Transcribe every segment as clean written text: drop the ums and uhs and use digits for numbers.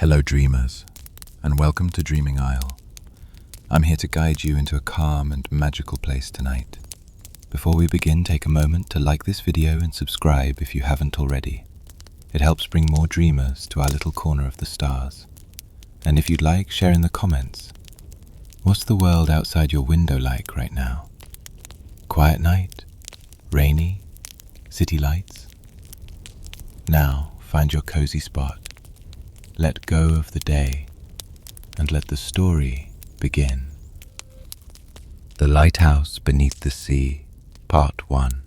Hello dreamers, and welcome to Dreaming Isle. I'm here to guide you into a calm and magical place tonight. Before we begin, take a moment to like this video and subscribe if you haven't already. It helps bring more dreamers to our little corner of the stars. And if you'd like, share in the comments. What's the world outside your window like right now? Quiet night? Rainy? City lights? Now, find your cozy spot. Let go of the day, and let the story begin. The Lighthouse Beneath the Sea, Part 1.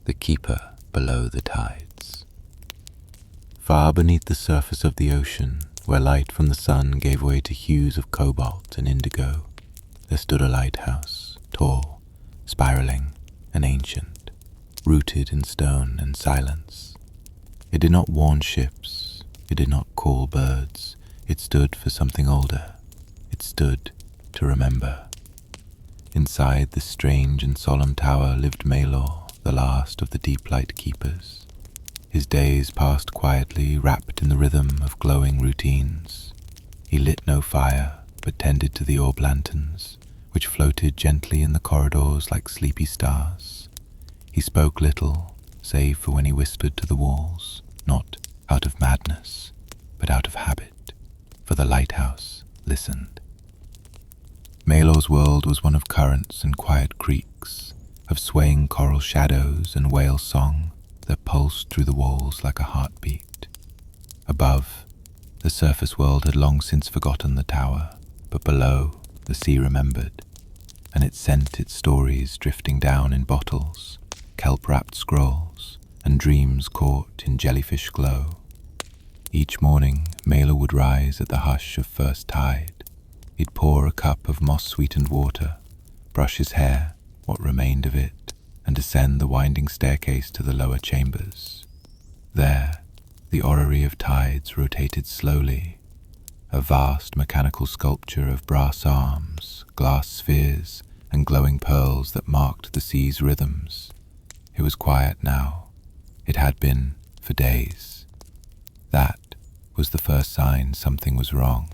The Keeper Below the Tides. Far beneath the surface of the ocean, where light from the sun gave way to hues of cobalt and indigo, there stood a lighthouse, tall, spiraling, and ancient, rooted in stone and silence. It did not warn ships. It did not call birds. It stood for something older. It stood to remember. Inside this strange and solemn tower lived Maelor, the last of the deep light keepers. His days passed quietly, wrapped in the rhythm of glowing routines. He lit no fire, but tended to the orb lanterns, which floated gently in the corridors like sleepy stars. He spoke little, save for when he whispered to the walls, not out of madness, but out of habit, for the lighthouse listened. Maelor's world was one of currents and quiet creeks, of swaying coral shadows and whale song that pulsed through the walls like a heartbeat. Above, the surface world had long since forgotten the tower, but below, the sea remembered, and it sent its stories drifting down in bottles, kelp-wrapped scrolls, and dreams caught in jellyfish glow. Each morning, Maelor would rise at the hush of first tide. He'd pour a cup of moss-sweetened water, brush his hair, what remained of it, and descend the winding staircase to the lower chambers. There, the orrery of tides rotated slowly, a vast mechanical sculpture of brass arms, glass spheres, and glowing pearls that marked the sea's rhythms. It was quiet now. It had been for days. That was the first sign something was wrong.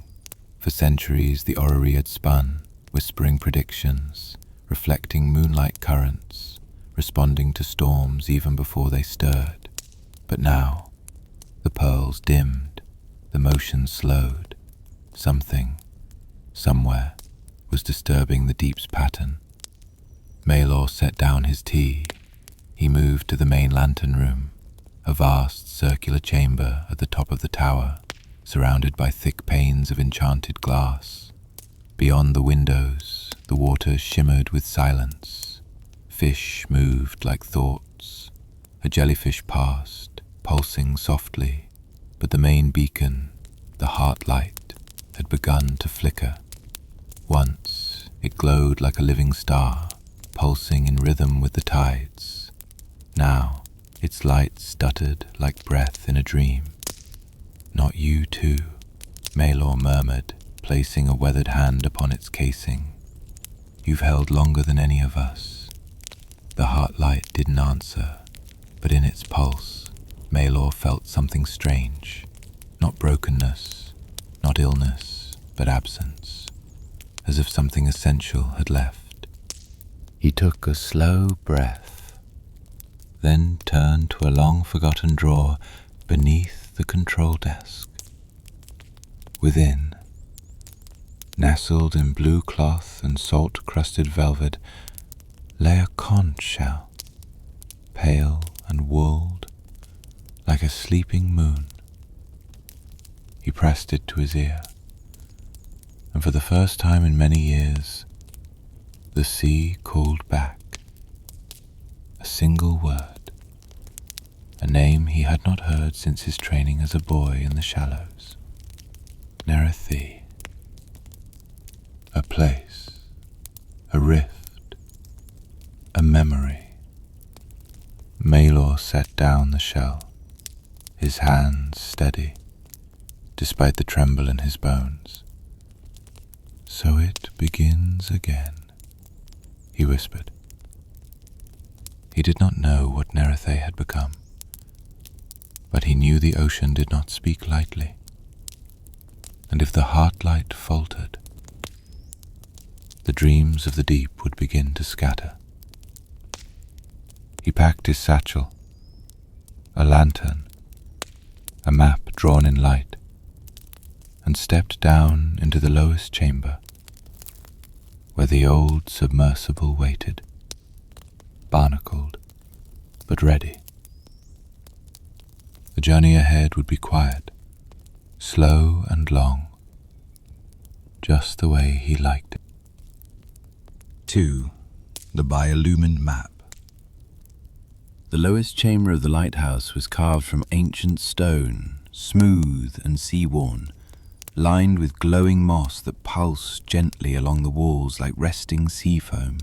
For centuries the orrery had spun, whispering predictions, reflecting moonlight currents, responding to storms even before they stirred. But now, the pearls dimmed, the motion slowed. Something, somewhere, was disturbing the deep's pattern. Maelor set down his tea. He moved to the main lantern room, a vast circular chamber at the top of the tower, surrounded by thick panes of enchanted glass. Beyond the windows, the water shimmered with silence. Fish moved like thoughts. A jellyfish passed, pulsing softly, but the main beacon, the heart light, had begun to flicker. Once, it glowed like a living star, pulsing in rhythm with the tides. Now, its light stuttered like breath in a dream. "Not you too," Maelor murmured, placing a weathered hand upon its casing. "You've held longer than any of us." The heart light didn't answer, but in its pulse, Maelor felt something strange. Not brokenness, not illness, but absence, as if something essential had left. He took a slow breath, then turned to a long-forgotten drawer beneath the control desk. Within, nestled in blue cloth and salt-crusted velvet, lay a conch shell, pale and wooled, like a sleeping moon. He pressed it to his ear, and for the first time in many years, the sea called back. A single word, a name he had not heard since his training as a boy in the shallows. Narration. A place, a rift, a memory. Maelor set down the shell, his hands steady, despite the tremble in his bones. "So it begins again," he whispered. He did not know what Narration had become, but he knew the ocean did not speak lightly. and if the heartlight faltered, the dreams of the deep would begin to scatter. He packed his satchel, a lantern, a map drawn in light, and stepped down into the lowest chamber, where the old submersible waited, barnacled, but ready. The journey ahead would be quiet, slow and long, just the way he liked it. 2. The biolumined map. The lowest chamber of the lighthouse was carved from ancient stone, smooth and sea-worn, lined with glowing moss that pulsed gently along the walls like resting sea foam.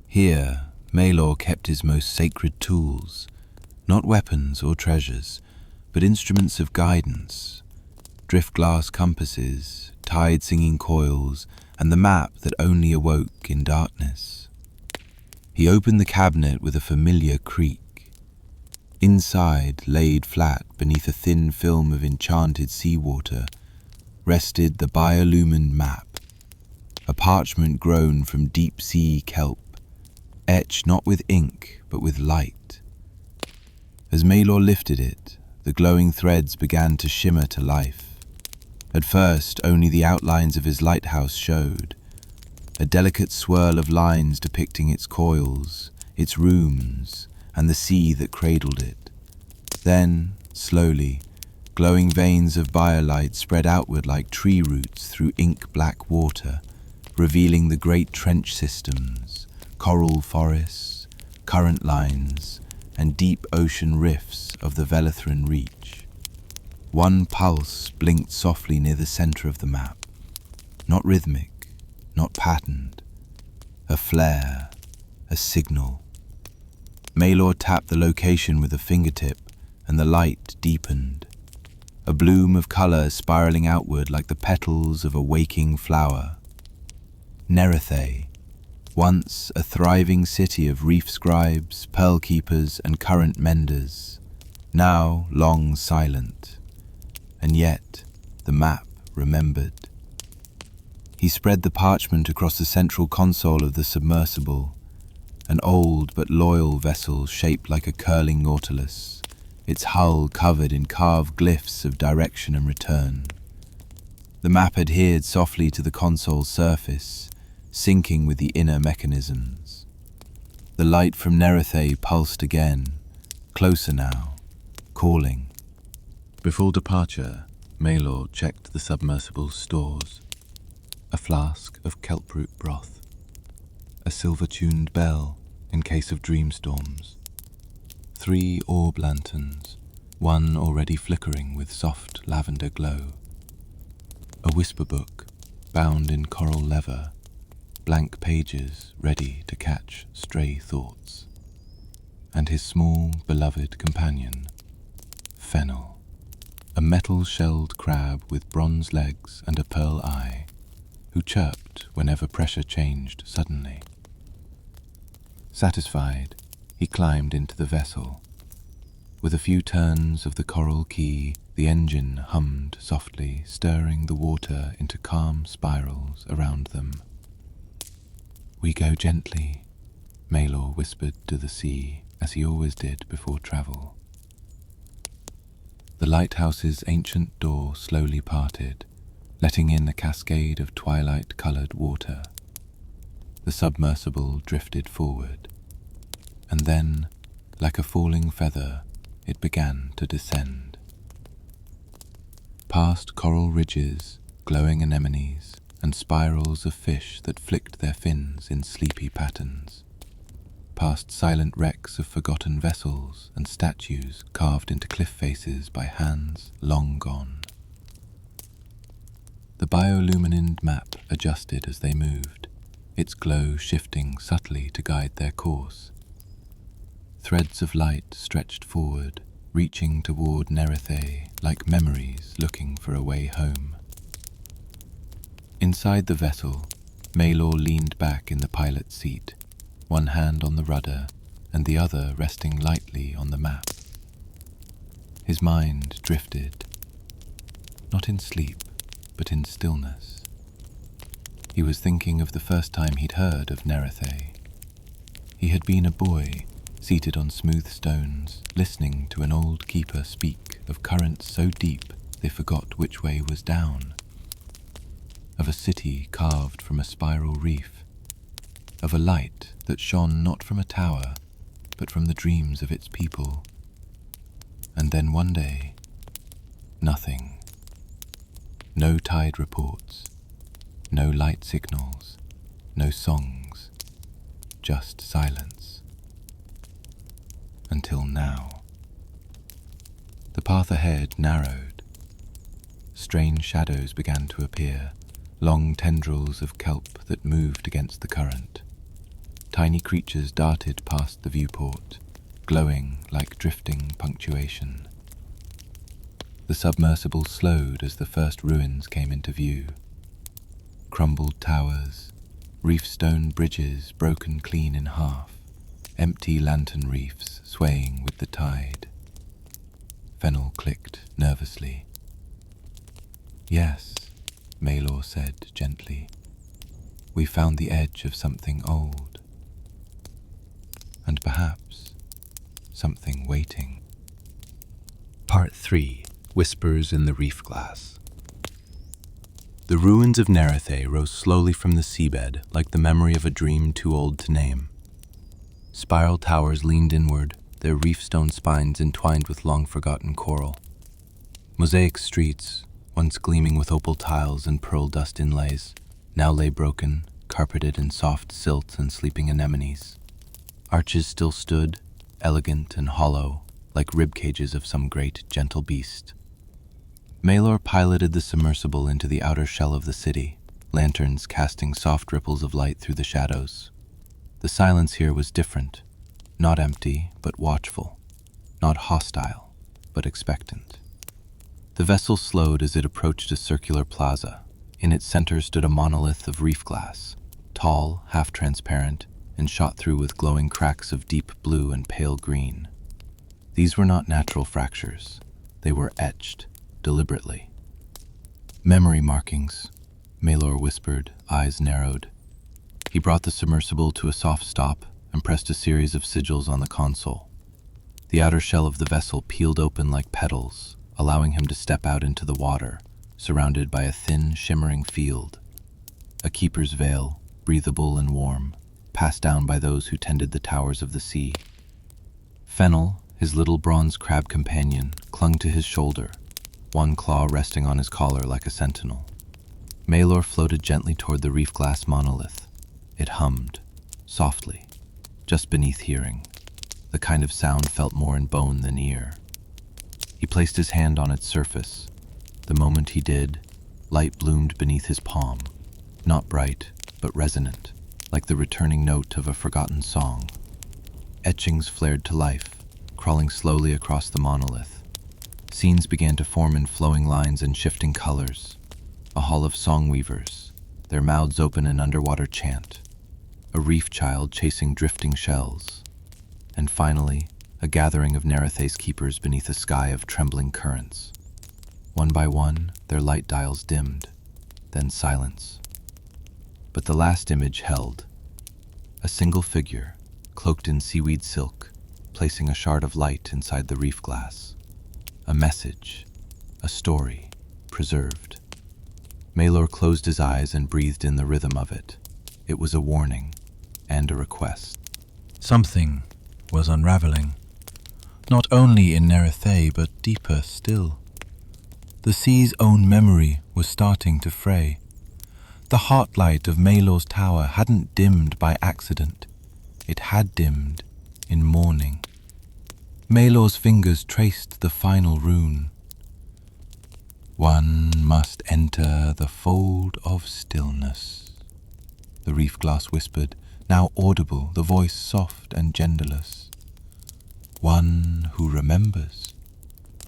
Here, Maelor kept his most sacred tools, not weapons or treasures, but instruments of guidance, driftglass compasses, tide-singing coils, and the map that only awoke in darkness. He opened the cabinet with a familiar creak. Inside, laid flat beneath a thin film of enchanted seawater, rested the biolumined map, a parchment grown from deep-sea kelp, etched not with ink but with light. As Maelor lifted it, the glowing threads began to shimmer to life. At first, only the outlines of his lighthouse showed, a delicate swirl of lines depicting its coils, its rooms, and the sea that cradled it. Then, slowly, glowing veins of biolight spread outward like tree roots through ink-black water, revealing the great trench systems, coral forests, current lines, and deep ocean rifts of the Velethrin Reach. One pulse blinked softly near the center of the map, not rhythmic, not patterned, a flare, a signal. Maelor tapped the location with a fingertip, and the light deepened, a bloom of color spiraling outward like the petals of a waking flower. Nerethe, once a thriving city of reef scribes, pearl keepers, and current menders, now long silent, and yet the map remembered. He spread the parchment across the central console of the submersible, an old but loyal vessel shaped like a curling nautilus, its hull covered in carved glyphs of direction and return. The map adhered softly to the console's surface, syncing with the inner mechanisms. The light from Nerethe pulsed again, closer now, calling. Before departure, Maelor checked the submersible's stores. A flask of kelproot broth, a silver-tuned bell in case of dream storms, 3 orb lanterns, one already flickering with soft lavender glow, a whisper book bound in coral leather, blank pages ready to catch stray thoughts, and his small, beloved companion, Fennel, a metal-shelled crab with bronze legs and a pearl eye, who chirped whenever pressure changed suddenly. Satisfied, he climbed into the vessel. With a few turns of the coral key, the engine hummed softly, stirring the water into calm spirals around them. "We go gently," Maelor whispered to the sea, as he always did before travel. The lighthouse's ancient door slowly parted, letting in a cascade of twilight-colored water. The submersible drifted forward, and then, like a falling feather, it began to descend. Past coral ridges, glowing anemones, and spirals of fish that flicked their fins in sleepy patterns. Past silent wrecks of forgotten vessels and statues carved into cliff faces by hands long gone. The biolumined map adjusted as they moved, its glow shifting subtly to guide their course. Threads of light stretched forward, reaching toward Nerethe like memories looking for a way home. Inside the vessel, Maelor leaned back in the pilot's seat, one hand on the rudder and the other resting lightly on the map. His mind drifted. not in sleep, but in stillness. He was thinking of the first time he'd heard of Nerethe. He had been a boy, seated on smooth stones, listening to an old keeper speak of currents so deep they forgot which way was down, of a city carved from a spiral reef, of a light that shone not from a tower, but from the dreams of its people. And then one day, nothing. No tide reports, no light signals, no songs, just silence. Until now. The path ahead narrowed. Strange shadows began to appear, long tendrils of kelp that moved against the current. Tiny creatures darted past the viewport, glowing like drifting punctuation. The submersible slowed as the first ruins came into view. Crumbled towers, reef-stone bridges broken clean in half, empty lantern reefs swaying with the tide. Fennel clicked nervously. "Yes," Maelor said gently. "We found the edge of something old. And perhaps something waiting." Part 3. Whispers in the Reef Glass. The ruins of Nerethe rose slowly from the seabed like the memory of a dream too old to name. Spiral towers leaned inward, their reef-stone spines entwined with long-forgotten coral. Mosaic streets, once gleaming with opal tiles and pearl dust inlays, now lay broken, carpeted in soft silt and sleeping anemones. Arches still stood, elegant and hollow, like rib cages of some great, gentle beast. Maelor piloted the submersible into the outer shell of the city, lanterns casting soft ripples of light through the shadows. The silence here was different, not empty, but watchful, not hostile, but expectant. The vessel slowed as it approached a circular plaza. In its center stood a monolith of reef glass, tall, half-transparent, and shot through with glowing cracks of deep blue and pale green. These were not natural fractures. They were etched, deliberately. "Memory markings," Maelor whispered, eyes narrowed. He brought the submersible to a soft stop and pressed a series of sigils on the console. The outer shell of the vessel peeled open like petals, allowing him to step out into the water, surrounded by a thin, shimmering field. A keeper's veil, breathable and warm, passed down by those who tended the towers of the sea. Fennel, his little bronze crab companion, clung to his shoulder, one claw resting on his collar like a sentinel. Maelor floated gently toward the reef glass monolith. It hummed, softly, just beneath hearing, the kind of sound felt more in bone than ear. He placed his hand on its surface. The moment he did, light bloomed beneath his palm, not bright, but resonant, like the returning note of a forgotten song. Etchings flared to life, crawling slowly across the monolith. Scenes began to form in flowing lines and shifting colors. A hall of song weavers, their mouths open in underwater chant. A reef child chasing drifting shells. And finally, a gathering of Nerethe's keepers beneath a sky of trembling currents. One by one, their light dials dimmed, then silence. But the last image held. A single figure, cloaked in seaweed silk, placing a shard of light inside the reef glass. A message, a story, preserved. Maelor closed his eyes and breathed in the rhythm of it. It was a warning and a request. Something was unraveling, not only in Nerethe, but deeper still. The sea's own memory was starting to fray. The heartlight of Maelor's tower hadn't dimmed by accident. It had dimmed in mourning. Maelor's fingers traced the final rune. "One must enter the fold of stillness," the reef glass whispered, now audible, the voice soft and genderless. "One who remembers,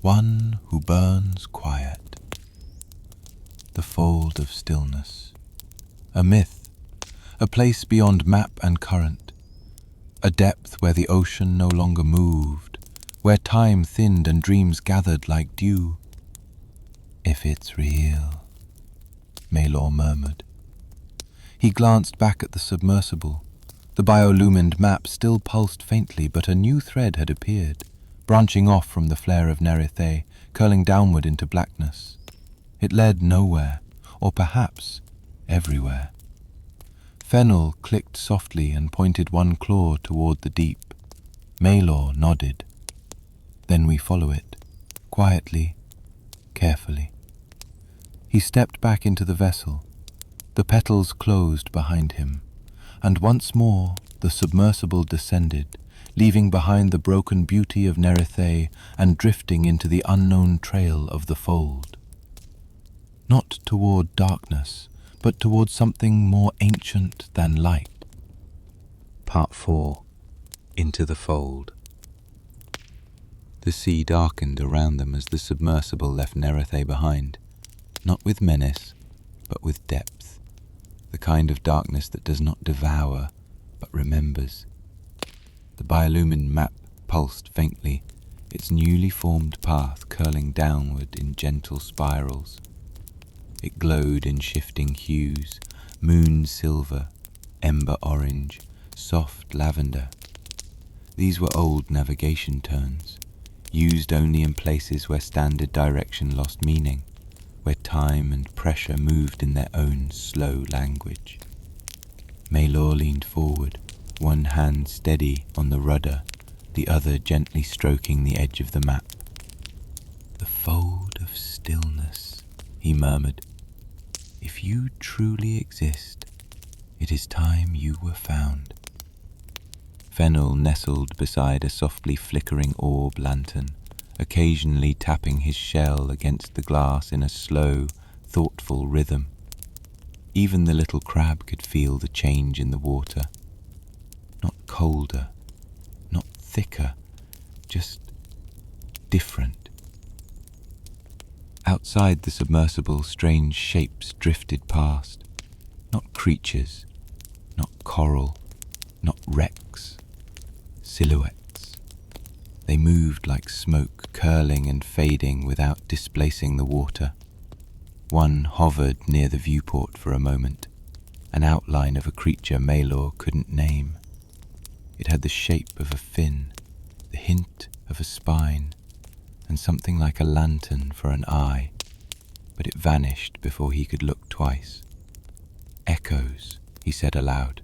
one who burns quiet." The fold of stillness. A myth, a place beyond map and current, a depth where the ocean no longer moved, where time thinned and dreams gathered like dew. If it's real, Maelor murmured. He glanced back at the submersible. The biolumined map still pulsed faintly, but a new thread had appeared, branching off from the flare of Nerithe, curling downward into blackness. It led nowhere, or perhaps everywhere. Fennel clicked softly and pointed one claw toward the deep. Maelor nodded. Then we follow it, quietly, carefully. He stepped back into the vessel. The petals closed behind him, and once more the submersible descended, leaving behind the broken beauty of Nerithe and drifting into the unknown trail of the fold. Not toward darkness, but toward something more ancient than light. Part 4. Into the Fold. The sea darkened around them as the submersible left Nerithe behind, not with menace, but with depth, the kind of darkness that does not devour, but remembers. The biolumin map pulsed faintly, its newly formed path curling downward in gentle spirals. It glowed in shifting hues, moon silver, ember orange, soft lavender. These were old navigation terms, used only in places where standard direction lost meaning, where time and pressure moved in their own slow language. Maelor leaned forward, one hand steady on the rudder, the other gently stroking the edge of the map. "The fold of stillness," he murmured. "If you truly exist, it is time you were found." Fennel nestled beside a softly flickering orb lantern, occasionally tapping his shell against the glass in a slow, thoughtful rhythm. Even the little crab could feel the change in the water. Not colder, not thicker, just different. Outside the submersible, strange shapes drifted past. Not creatures, not coral, not wrecks. Silhouettes. They moved like smoke, curling and fading without displacing the water. One hovered near the viewport for a moment, an outline of a creature Maelor couldn't name. It had the shape of a fin, the hint of a spine, and something like a lantern for an eye, but it vanished before he could look twice. "Echoes," he said aloud,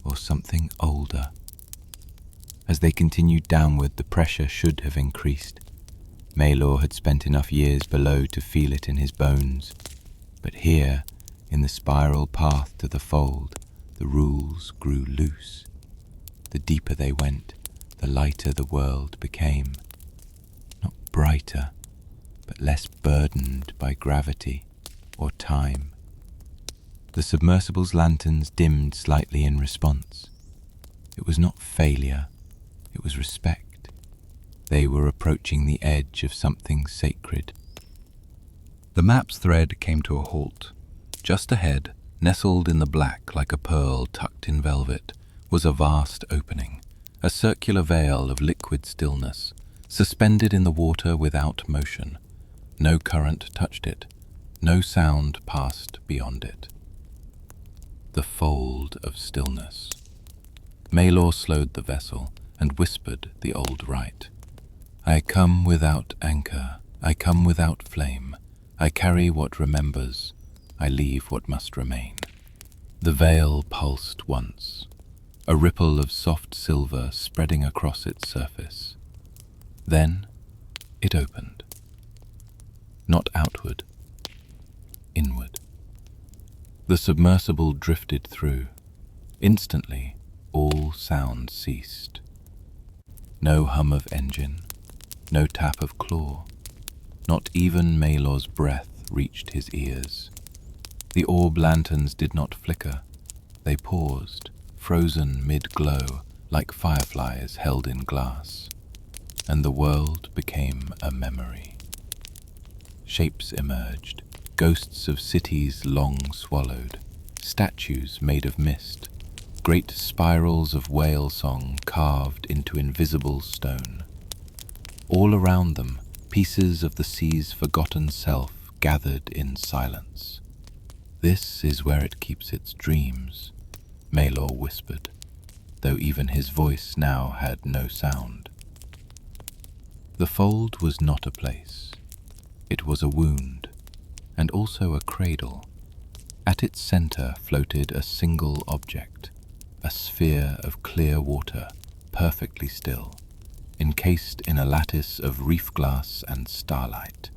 "or something older." As they continued downward, the pressure should have increased. Maelor had spent enough years below to feel it in his bones, but here, in the spiral path to the fold, the rules grew loose. The deeper they went, the lighter the world became. Not brighter, but less burdened by gravity or time. The submersible's lanterns dimmed slightly in response. It was not failure, it was respect. They were approaching the edge of something sacred. The map's thread came to a halt. Just ahead, nestled in the black like a pearl tucked in velvet, was a vast opening, a circular veil of liquid stillness, suspended in the water without motion. No current touched it, no sound passed beyond it. The fold of stillness. Maelor slowed the vessel and whispered the old rite. "I come without anchor, I come without flame, I carry what remembers, I leave what must remain." The veil pulsed once, a ripple of soft silver spreading across its surface. Then it opened. Not outward, inward. The submersible drifted through. Instantly, all sound ceased. No hum of engine, no tap of claw. Not even Maelor's breath reached his ears. The orb lanterns did not flicker. They paused, frozen mid-glow, like fireflies held in glass. And the world became a memory. Shapes emerged, ghosts of cities long swallowed, statues made of mist, great spirals of whale song carved into invisible stone. All around them, pieces of the sea's forgotten self gathered in silence. "This is where it keeps its dreams," Maelor whispered, though even his voice now had no sound. The fold was not a place. It was a wound, and also a cradle. At its center floated a single object, a sphere of clear water, perfectly still, encased in a lattice of reef glass and starlight.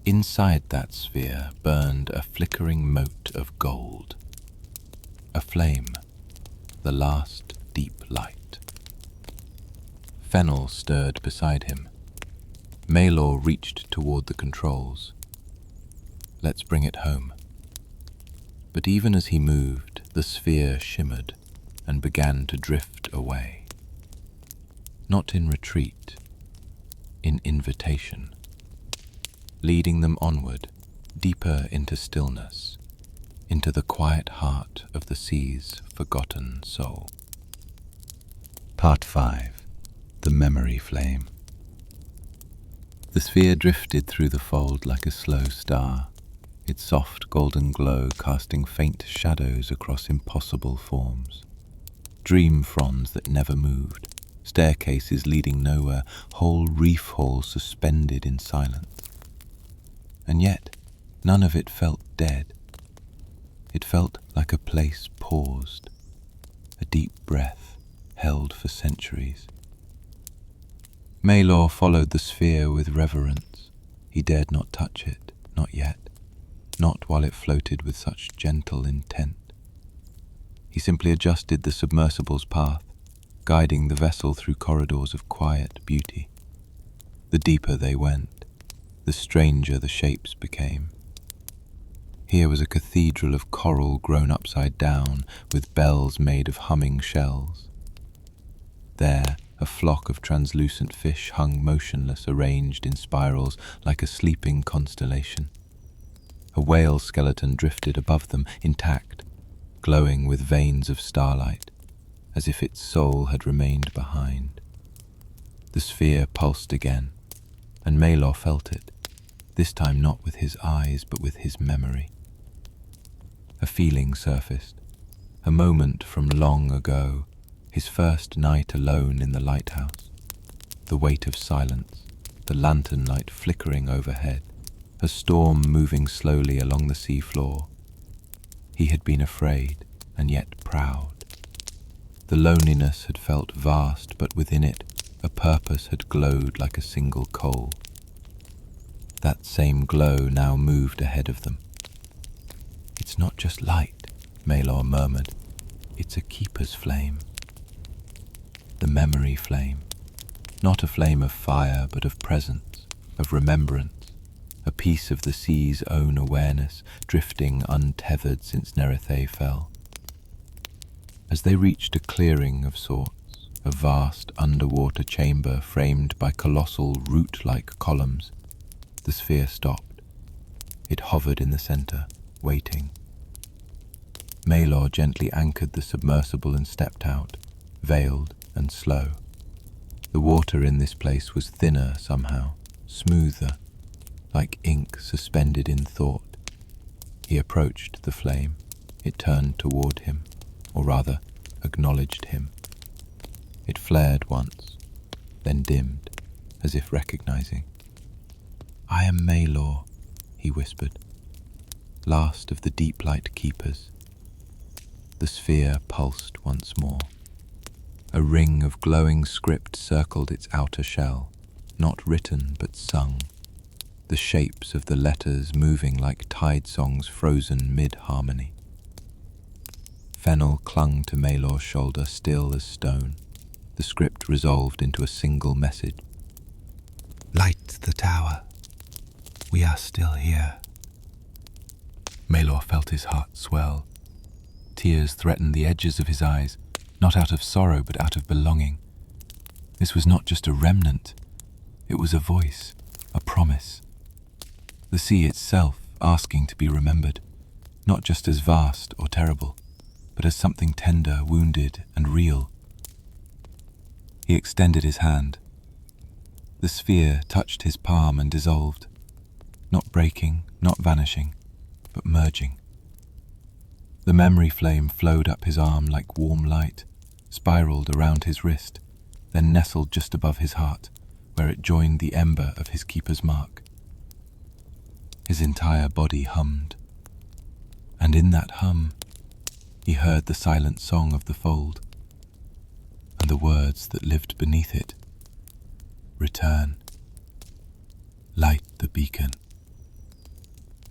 Inside that sphere burned a flickering mote of gold. A flame, the last deep light. Fennel stirred beside him. Maelor reached toward the controls. "Let's bring it home." But even as he moved, the sphere shimmered and began to drift away. Not in retreat, in invitation, leading them onward, deeper into stillness, into the quiet heart of the sea's forgotten soul. Part 5. The Memory Flame. The sphere drifted through the fold like a slow star, its soft golden glow casting faint shadows across impossible forms. Dream fronds that never moved, staircases leading nowhere, whole reef halls suspended in silence. And yet, none of it felt dead. It felt like a place paused, a deep breath held for centuries. Maelor followed the sphere with reverence. He dared not touch it, not yet, not while it floated with such gentle intent. He simply adjusted the submersible's path, guiding the vessel through corridors of quiet beauty. The deeper they went, the stranger the shapes became. Here was a cathedral of coral grown upside down, with bells made of humming shells. There, a flock of translucent fish hung motionless, arranged in spirals like a sleeping constellation. A whale skeleton drifted above them, intact, glowing with veins of starlight, as if its soul had remained behind. The sphere pulsed again, and Maelor felt it, this time not with his eyes but with his memory. A feeling surfaced, a moment from long ago, his first night alone in the lighthouse. The weight of silence, the lantern light flickering overhead, a storm moving slowly along the sea floor. He had been afraid and yet proud. The loneliness had felt vast, but within it a purpose had glowed like a single coal. That same glow now moved ahead of them. "It's not just light," Maelor murmured. "It's a keeper's flame." The memory flame. Not a flame of fire, but of presence, of remembrance, a piece of the sea's own awareness, drifting untethered since Nerethe fell. As they reached a clearing of sorts, a vast underwater chamber framed by colossal root-like columns, the sphere stopped. It hovered in the center, waiting. Maelor gently anchored the submersible and stepped out, veiled and slow. The water in this place was thinner somehow, smoother, like ink suspended in thought. He approached the flame. It turned toward him, or rather, acknowledged him. It flared once, then dimmed, as if recognizing. "I am Maelor," he whispered, last of the deep light keepers. The sphere pulsed once more. A ring of glowing script circled its outer shell, not written but sung, the shapes of the letters moving like tide songs frozen mid-harmony. Fennel clung to Maelor's shoulder, still as stone, the script resolved into a single message. "Light the tower. We are still here." Maelor felt his heart swell. Tears threatened the edges of his eyes, not out of sorrow but out of belonging. This was not just a remnant, it was a voice, a promise. The sea itself asking to be remembered, not just as vast or terrible, but as something tender, wounded, and real. He extended his hand. The sphere touched his palm and dissolved. not breaking, not vanishing, but merging. The memory flame flowed up his arm like warm light, spiraled around his wrist, then nestled just above his heart, where it joined the ember of his keeper's mark. His entire body hummed, and in that hum, he heard the silent song of the fold, and the words that lived beneath it. Return. Light the beacon.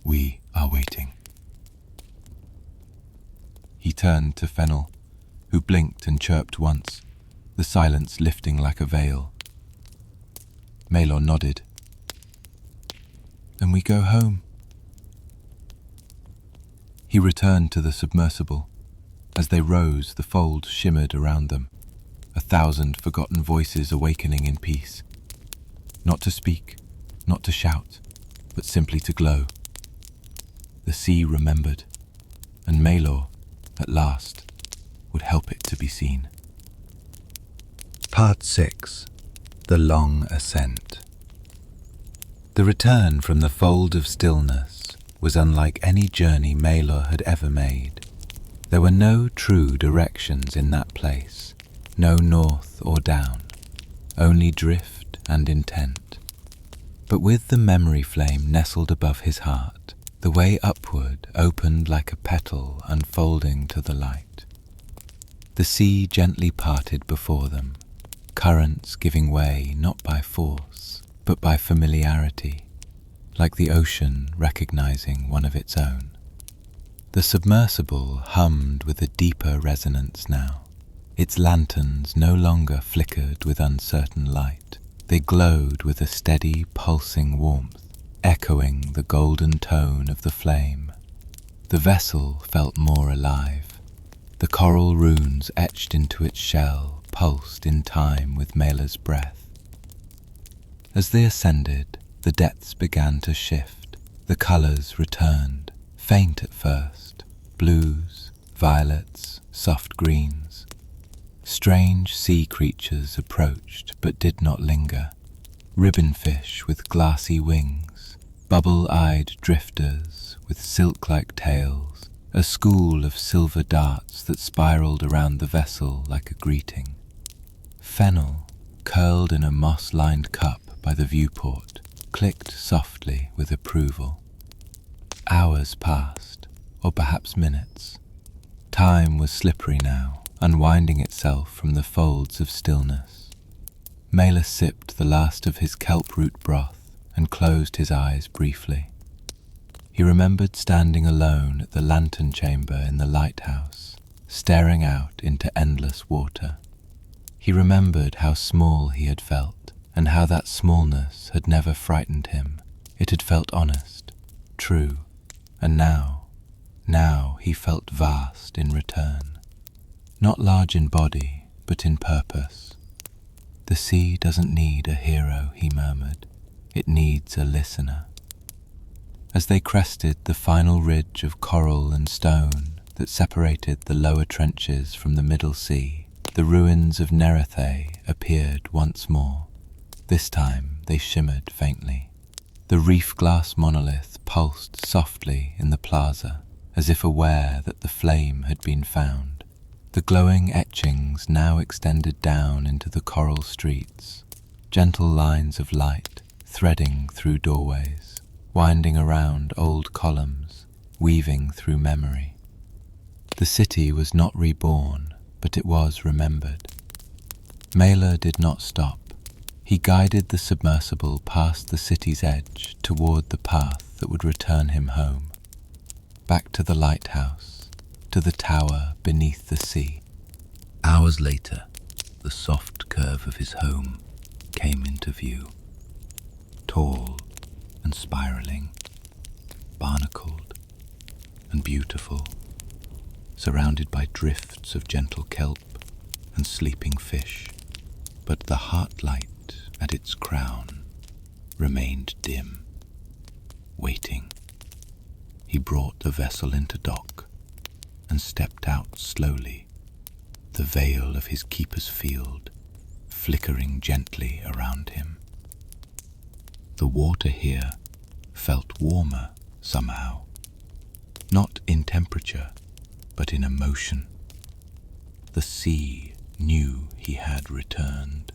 We are waiting. He turned to Fennel, who blinked and chirped once, the silence lifting like a veil. Maelor nodded. Then we go home. He returned to the submersible. As they rose, the fold shimmered around them, 1,000 forgotten voices awakening in peace. Not to speak, not to shout, but simply to glow. The sea remembered, and Maelor, at last, would help it to be seen. Part 6. The Long Ascent. The return from the fold of stillness was unlike any journey Maelor had ever made. There were no true directions in that place, no north or down, only drift and intent. But with the memory flame nestled above his heart, the way upward opened like a petal unfolding to the light. The sea gently parted before them, currents giving way not by force, but by familiarity, like the ocean recognizing one of its own. The submersible hummed with a deeper resonance now. Its lanterns no longer flickered with uncertain light. They glowed with a steady, pulsing warmth, echoing the golden tone of the flame. The vessel felt more alive. The coral runes etched into its shell pulsed in time with Maelor's breath. As they ascended, the depths began to shift. The colours returned, faint at first, blues, violets, soft greens. Strange sea creatures approached but did not linger. Ribbonfish with glassy wings, bubble-eyed drifters with silk-like tails, a school of silver darts that spiraled around the vessel like a greeting. Fennel, curled in a moss-lined cup by the viewport, clicked softly with approval. Hours passed, or perhaps minutes. Time was slippery now, unwinding itself from the folds of stillness. Maelor sipped the last of his kelp root broth and closed his eyes briefly. He remembered standing alone at the lantern chamber in the lighthouse, staring out into endless water. He remembered how small he had felt, and how that smallness had never frightened him. It had felt honest, true, and now he felt vast in return. Not large in body, but in purpose. The sea doesn't need a hero, he murmured. It needs a listener. As they crested the final ridge of coral and stone that separated the lower trenches from the middle sea, the ruins of Nerethe appeared once more. This time they shimmered faintly. The reef-glass monolith pulsed softly in the plaza, as if aware that the flame had been found. The glowing etchings now extended down into the coral streets, gentle lines of light threading through doorways, winding around old columns, weaving through memory. The city was not reborn, but it was remembered. Maelor did not stop. He guided the submersible past the city's edge toward the path that would return him home, back to the lighthouse, to the tower beneath the sea. Hours later, the soft curve of his home came into view. Tall and spiraling, barnacled and beautiful, surrounded by drifts of gentle kelp and sleeping fish, but the heart light at its crown remained dim, waiting. He brought the vessel into dock and stepped out slowly, the veil of his keeper's field flickering gently around him. The water here felt warmer somehow, not in temperature, but in emotion. The sea knew he had returned.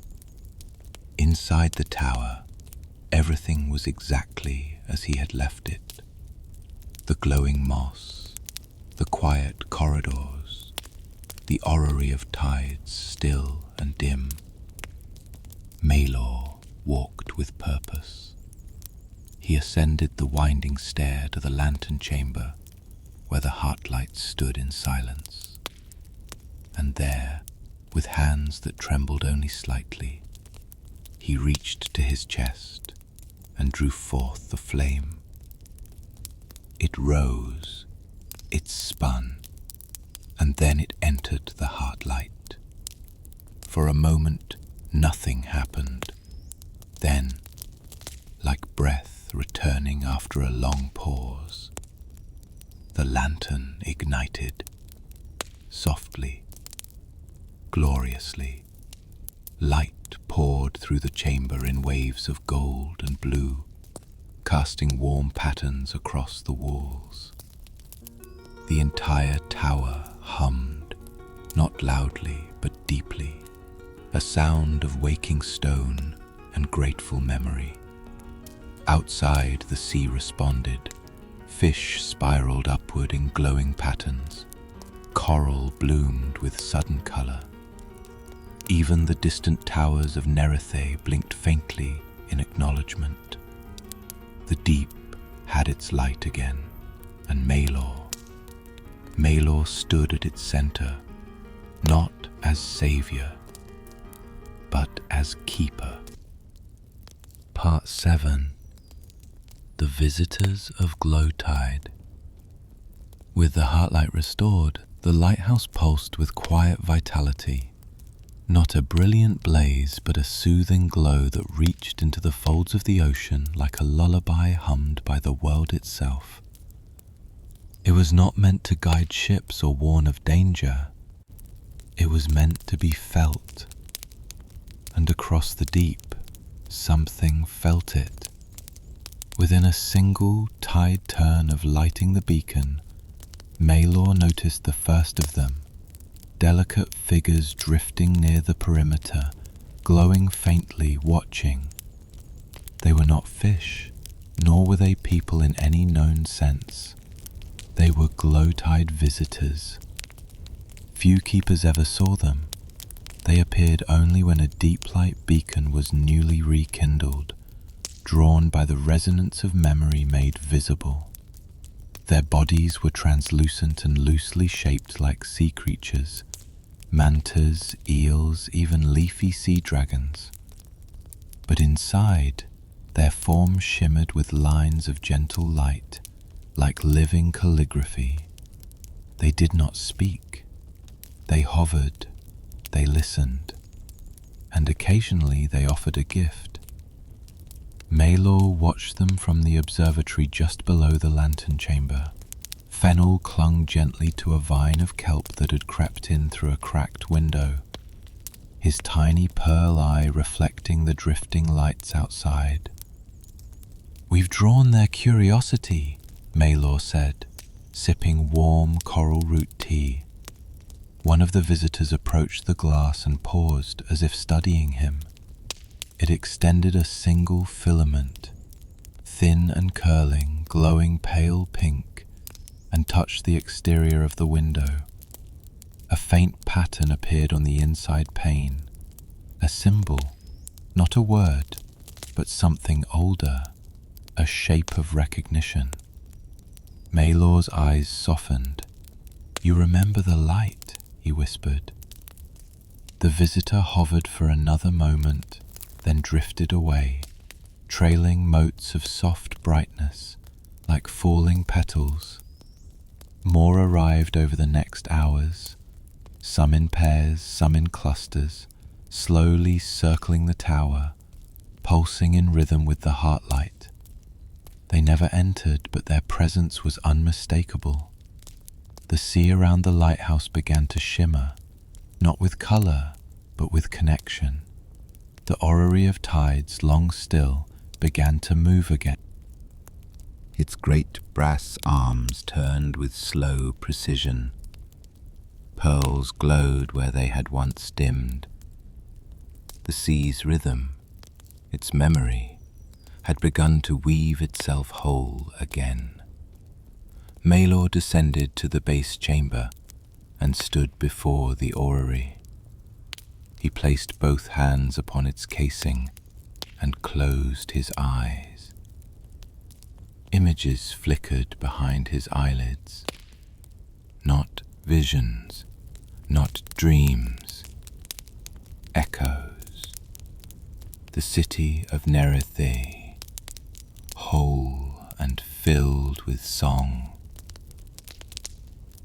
Inside the tower, everything was exactly as he had left it. The glowing moss, the quiet corridors, the orrery of tides still and dim. Maelor walked with purpose. He ascended the winding stair to the lantern chamber where the heartlights stood in silence. And there, with hands that trembled only slightly, he reached to his chest and drew forth the flame. It rose, it spun, and then it entered the heartlight. For a moment, nothing happened. Then, like breath returning after a long pause, the lantern ignited, softly, gloriously. Light poured through the chamber in waves of gold and blue, casting warm patterns across the walls. The entire tower hummed, not loudly but deeply, a sound of waking stone and grateful memory. Outside, the sea responded. Fish spiraled upward in glowing patterns. Coral bloomed with sudden color. Even the distant towers of Nerethe blinked faintly in acknowledgement. The deep had its light again, and Maelor stood at its center, not as savior, but as keeper. Part 7. The Visitors of Glowtide. With the heartlight restored, the lighthouse pulsed with quiet vitality. Not a brilliant blaze, but a soothing glow that reached into the folds of the ocean like a lullaby hummed by the world itself. It was not meant to guide ships or warn of danger. It was meant to be felt. And across the deep, something felt it. Within a single tide turn of lighting the beacon, Maelor noticed the first of them, delicate figures drifting near the perimeter, glowing faintly, watching. They were not fish, nor were they people in any known sense. They were Glowtide visitors. Few keepers ever saw them. They appeared only when a deep light beacon was newly rekindled, drawn by the resonance of memory made visible. Their bodies were translucent and loosely shaped like sea creatures, mantas, eels, even leafy sea dragons. But inside, their forms shimmered with lines of gentle light, like living calligraphy. They did not speak. They hovered, they listened, and occasionally they offered a gift. Maelor watched them from the observatory just below the lantern chamber. Fennel clung gently to a vine of kelp that had crept in through a cracked window, his tiny pearl eye reflecting the drifting lights outside. "We've drawn their curiosity," Maelor said, sipping warm coral root tea. One of the visitors approached the glass and paused as if studying him. It extended a single filament, thin and curling, glowing pale pink, and touched the exterior of the window. A faint pattern appeared on the inside pane, a symbol, not a word, but something older, a shape of recognition. Maelor's eyes softened. "You remember the light," he whispered. The visitor hovered for another moment, then drifted away, trailing motes of soft brightness, like falling petals. More arrived over the next hours, some in pairs, some in clusters, slowly circling the tower, pulsing in rhythm with the heartlight. They never entered, but their presence was unmistakable. The sea around the lighthouse began to shimmer, not with color, but with connection. The orrery of tides, long still, began to move again. its great brass arms turned with slow precision. Pearls glowed where they had once dimmed. The sea's rhythm, its memory, had begun to weave itself whole again. Maelor descended to the base chamber and stood before the orrery. He placed both hands upon its casing and closed his eyes. Images flickered behind his eyelids. Not visions, not dreams. Echoes. The city of Nerethe, whole and filled with song.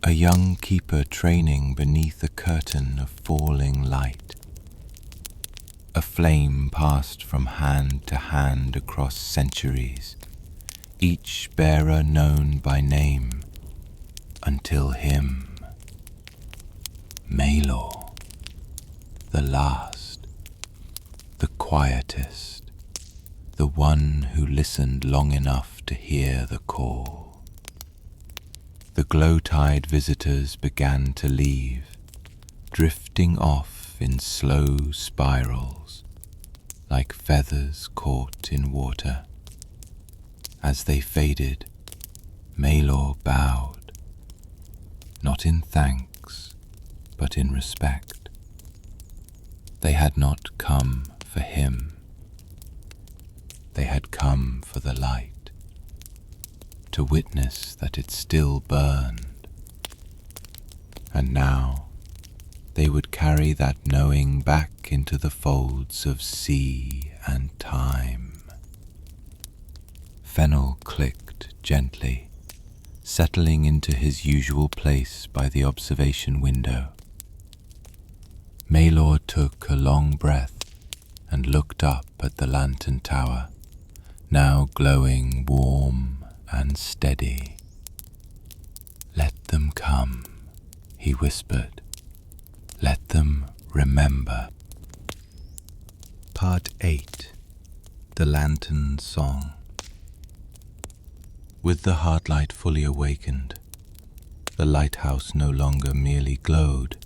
A young keeper training beneath a curtain of falling light. A flame passed from hand to hand across centuries, each bearer known by name, until him, Maelor, the last, the quietest, the one who listened long enough to hear the call. The glow-tide visitors began to leave, drifting off in slow spirals, like feathers caught in water. As they faded, Maelor bowed, not in thanks, but in respect. They had not come for him. They had come for the light, to witness that it still burned. And now they would carry that knowing back into the folds of sea and time. Fennel clicked gently, settling into his usual place by the observation window. Maelor took a long breath and looked up at the lantern tower, now glowing warm and steady. "Let them come," he whispered. "Let them remember." Part 8. The Lanternsong. With the heartlight fully awakened, the lighthouse no longer merely glowed,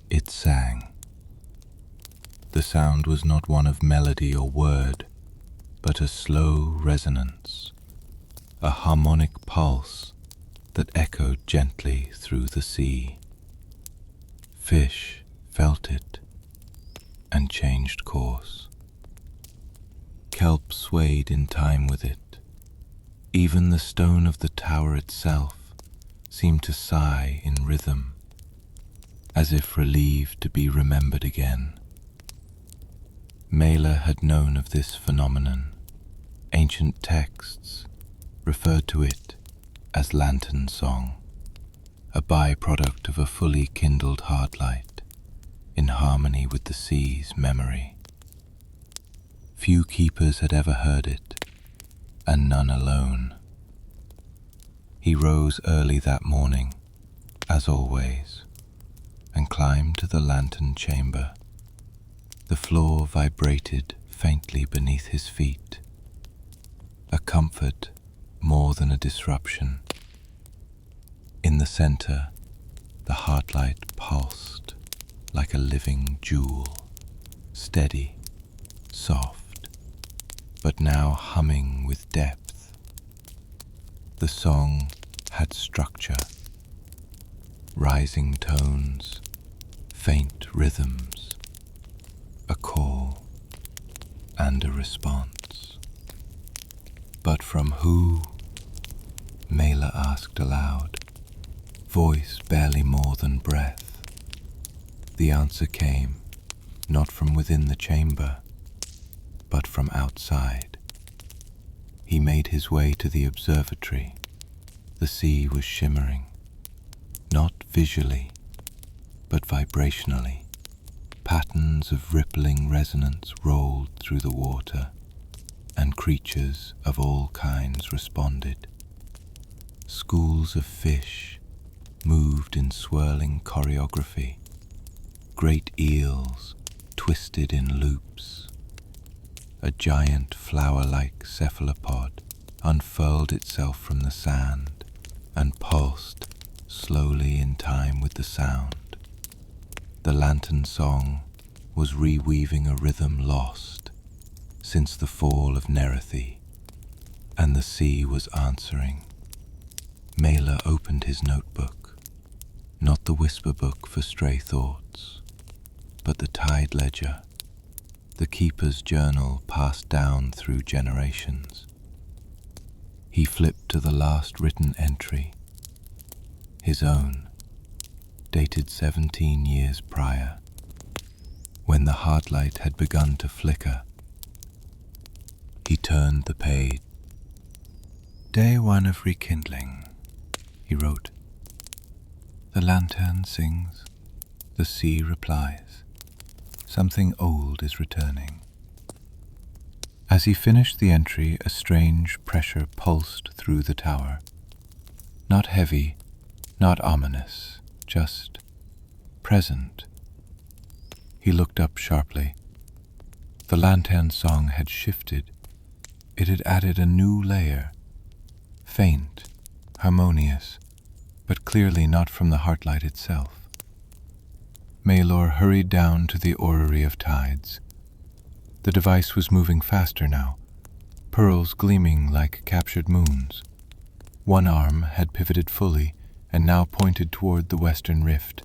it sang. The sound was not one of melody or word, but a slow resonance, a harmonic pulse that echoed gently through the sea. Fish felt it and changed course. Kelp swayed in time with it. Even the stone of the tower itself seemed to sigh in rhythm, as if relieved to be remembered again. Maelor had known of this phenomenon. Ancient texts referred to it as lanternsong, a byproduct of a fully kindled heartlight, in harmony with the sea's memory. Few keepers had ever heard it, and none alone. He rose early that morning, as always, and climbed to the lantern chamber. The floor vibrated faintly beneath his feet, a comfort more than a disruption. In the center, the heartlight pulsed like a living jewel, steady, soft, but now humming with depth. The song had structure, rising tones, faint rhythms, a call and a response. But from who? Maelor asked aloud, voice barely more than breath. The answer came, not from within the chamber, but from outside. He made his way to the observatory. The sea was shimmering, not visually, but vibrationally. Patterns of rippling resonance rolled through the water, and creatures of all kinds responded. Schools of fish moved in swirling choreography. Great eels twisted in loops. A giant flower-like cephalopod unfurled itself from the sand and pulsed slowly in time with the sound. The lanternsong was reweaving a rhythm lost since the fall of Nerethy, and the sea was answering. Maelor opened his notebook, not the whisper book for stray thoughts, but the tide ledger, the keeper's journal passed down through generations. He flipped to the last written entry, his own, dated 17 years prior, when the heartlight had begun to flicker. He turned the page. Day 1 of rekindling, he wrote. The lantern sings, the sea replies. Something old is returning. As he finished the entry, a strange pressure pulsed through the tower. Not heavy, not ominous, just present. He looked up sharply. The lanternsong had shifted. It had added a new layer, faint, harmonious, but clearly not from the heartlight itself. Maelor hurried down to the orrery of tides. The device was moving faster now, pearls gleaming like captured moons. One arm had pivoted fully and now pointed toward the western rift,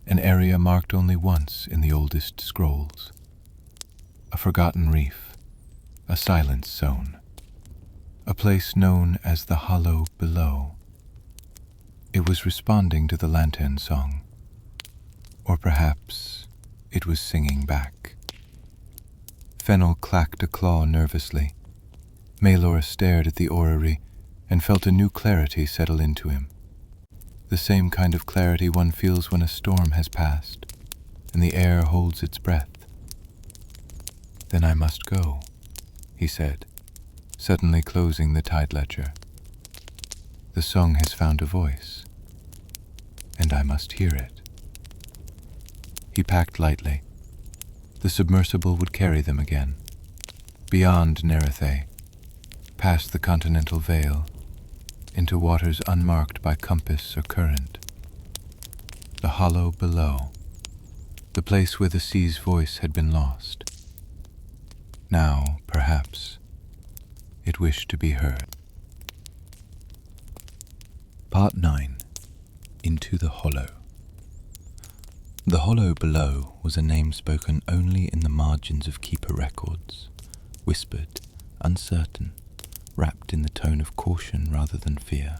an area marked only once in the oldest scrolls. A forgotten reef, a silence zone, a place known as the hollow below. It was responding to the lanternsong, or perhaps it was singing back. Fennel clacked a claw nervously. Maelor stared at the orrery and felt a new clarity settle into him. The same kind of clarity one feels when a storm has passed and the air holds its breath. Then I must go, he said, suddenly closing the tide ledger. The song has found a voice, and I must hear it. He packed lightly. The submersible would carry them again, beyond Nerethy, past the continental veil, into waters unmarked by compass or current. The hollow below, the place where the sea's voice had been lost. Now, perhaps, it wished to be heard. Part 9. Into the Hollow. The hollow below was a name spoken only in the margins of keeper records, whispered, uncertain, wrapped in the tone of caution rather than fear,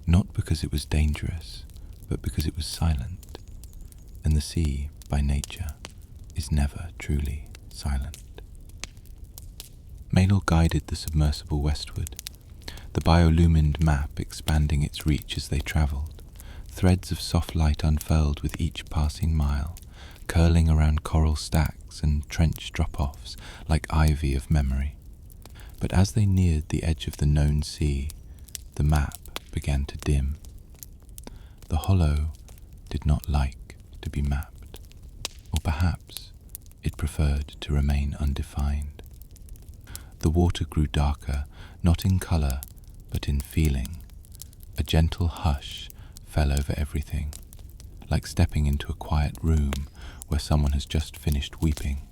not because it was dangerous, but because it was silent, and the sea, by nature, is never truly silent. Maelor guided the submersible westward, the biolumined map expanding its reach as they travelled. Threads of soft light unfurled with each passing mile, curling around coral stacks and trench drop-offs like ivy of memory. But as they neared the edge of the known sea, the map began to dim. The hollow did not like to be mapped, or perhaps it preferred to remain undefined. The water grew darker, not in colour, but in feeling. A gentle hush fell over everything, like stepping into a quiet room where someone has just finished weeping.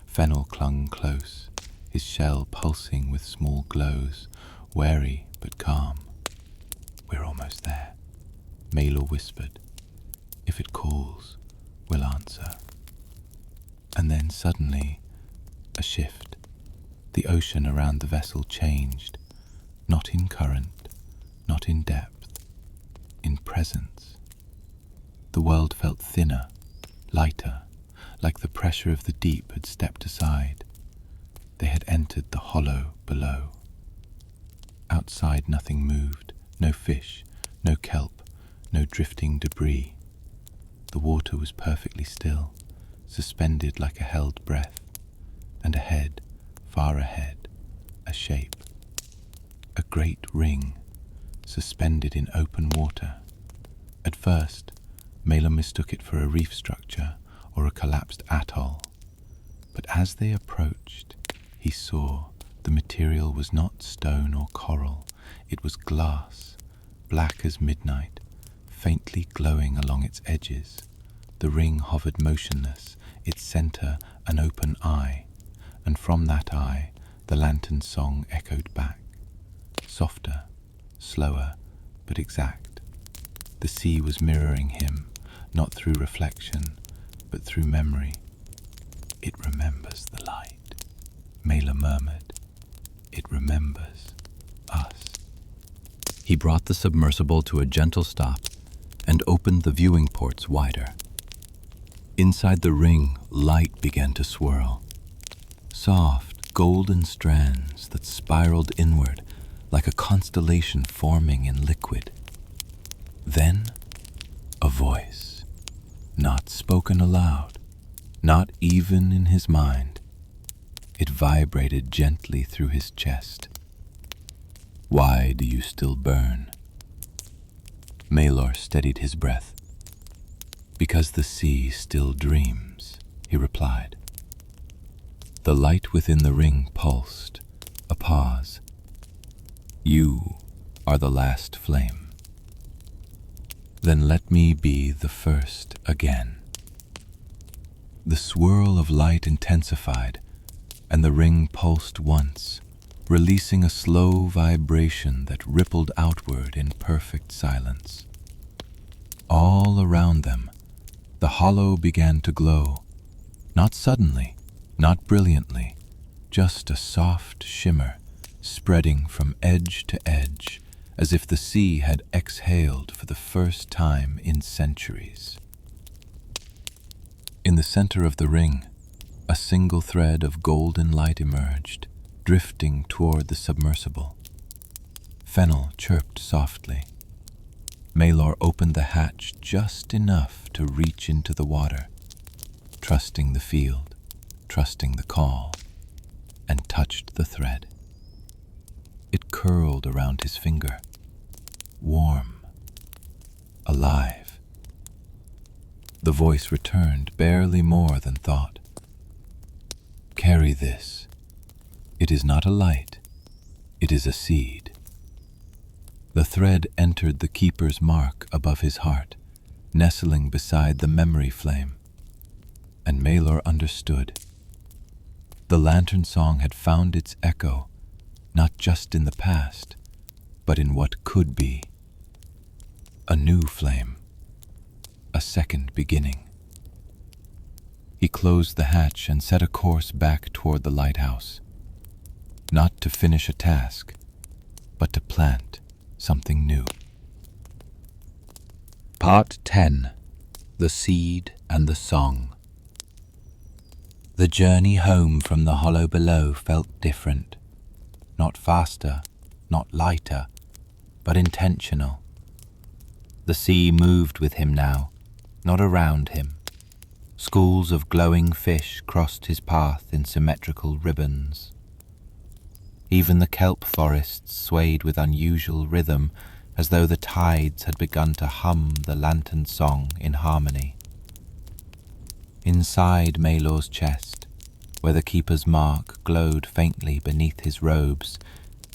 Fennel clung close, his shell pulsing with small glows, wary but calm. We're almost there, Maelor whispered. If it calls, we'll answer. And then suddenly, a shift. The ocean around the vessel changed, not in current, not in depth, in presence. The world felt thinner, lighter, like the pressure of the deep had stepped aside. They had entered the hollow below. Outside nothing moved, no fish, no kelp, no drifting debris. The water was perfectly still, suspended like a held breath, and ahead, far ahead, a shape. A great ring, suspended in open water. At first, Maelor mistook it for a reef structure or a collapsed atoll. But as they approached, he saw The material was not stone or coral, it was glass, black as midnight, faintly glowing along its edges. The ring hovered motionless, its center an open eye, and from that eye the lanternsong echoed back, softer, slower, but exact. The sea was mirroring him, not through reflection, but through memory. "It remembers the light," Maelor murmured. "It remembers us." He brought the submersible to a gentle stop and opened the viewing ports wider. Inside the ring, light began to swirl. Soft, golden strands that spiraled inward like a constellation forming in liquid. Then, a voice, not spoken aloud, not even in his mind. It vibrated gently through his chest. "Why do you still burn?" Maelor steadied his breath. "Because the sea still dreams," he replied. The light within the ring pulsed, a pause. "You are the last flame. Then let me be the first again." The swirl of light intensified, and the ring pulsed once, releasing a slow vibration that rippled outward in perfect silence. All around them, the hollow began to glow, not suddenly, not brilliantly, just a soft shimmer spreading from edge to edge, as if the sea had exhaled for the first time in centuries. In the center of the ring, a single thread of golden light emerged, drifting toward the submersible. Fennel chirped softly. Maelor opened the hatch just enough to reach into the water, trusting the field, trusting the call, and touched the thread. It curled around his finger, warm, alive. The voice returned, barely more than thought. "Carry this. It is not a light, it is a seed." The thread entered the keeper's mark above his heart, nestling beside the memory flame. And Maelor understood. The lanternsong had found its echo, not just in the past, but in what could be. A new flame, a second beginning. He closed the hatch and set a course back toward the lighthouse, not to finish a task, but to plant something new. Part 10. The Seed and the Song. The journey home from the hollow below felt different. Not faster, not lighter, but intentional. The sea moved with him now, not around him. Schools of glowing fish crossed his path in symmetrical ribbons. Even the kelp forests swayed with unusual rhythm, as though the tides had begun to hum the lantern song in harmony. Inside Maelor's chest, where the keeper's mark glowed faintly beneath his robes,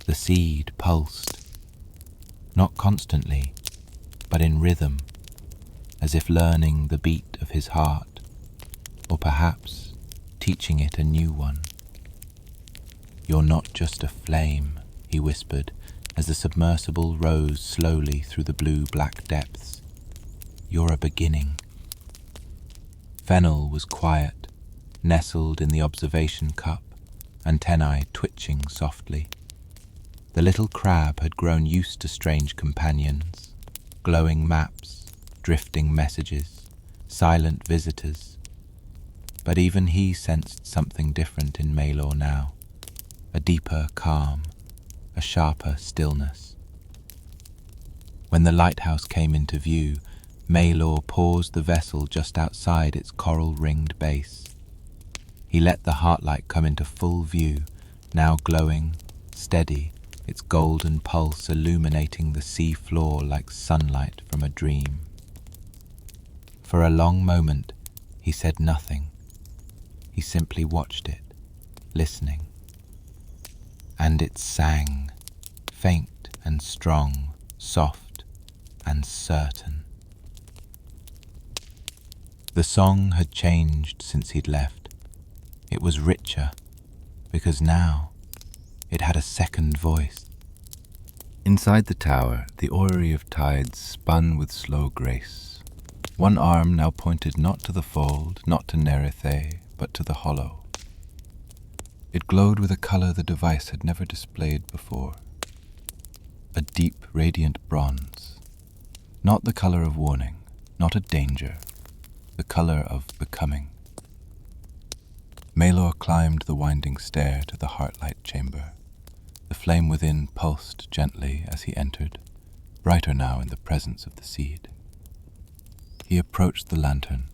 the seed pulsed. Not constantly, but in rhythm, as if learning the beat of his heart, or perhaps teaching it a new one. "You're not just a flame," he whispered, as the submersible rose slowly through the blue-black depths. "You're a beginning." Fennel was quiet, nestled in the observation cup, antennae twitching softly. The little crab had grown used to strange companions, glowing maps, drifting messages, silent visitors. But even he sensed something different in Maelor now, a deeper calm, a sharper stillness. When the lighthouse came into view, Maelor paused the vessel just outside its coral-ringed base. He let the heartlight come into full view, now glowing, steady, its golden pulse illuminating the sea floor like sunlight from a dream. For a long moment, he said nothing. He simply watched it, listening. and it sang, faint and strong, soft and certain. The song had changed since he'd left. It was richer, because now it had a second voice. Inside the tower, the orrery of tides spun with slow grace. One arm now pointed not to the fold, not to Nerethe, but to the hollow. It glowed with a color the device had never displayed before. A deep, radiant bronze. Not the color of warning, not of danger, the color of becoming. Maelor climbed the winding stair to the heartlight chamber. The flame within pulsed gently as he entered, brighter now in the presence of the seed. He approached the lantern,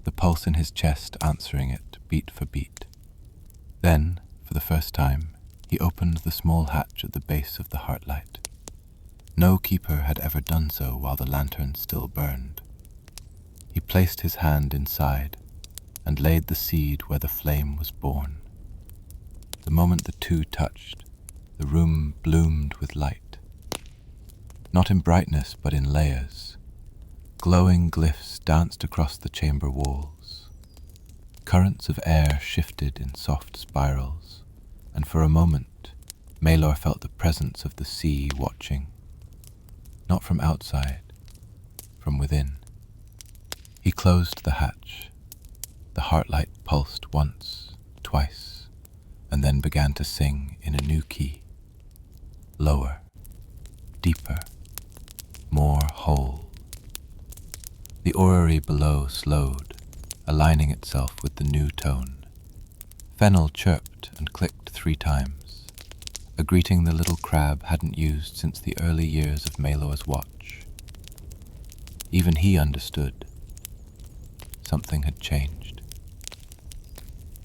the pulse in his chest answering it beat for beat. Then, for the first time, he opened the small hatch at the base of the heartlight. No keeper had ever done so while the lantern still burned. He placed his hand inside and laid the seed where the flame was born. The moment the two touched, the room bloomed with light. Not in brightness, but in layers. Glowing glyphs danced across the chamber walls. Currents of air shifted in soft spirals, and for a moment, Maelor felt the presence of the sea watching. Not from outside, from within. He closed the hatch. The heartlight pulsed once, twice, and then began to sing in a new key. Lower, deeper, more whole. The orrery below slowed, aligning itself with the new tone. Fennel chirped and clicked 3 times, a greeting the little crab hadn't used since the early years of Maelor's watch. Even he understood. Something had changed.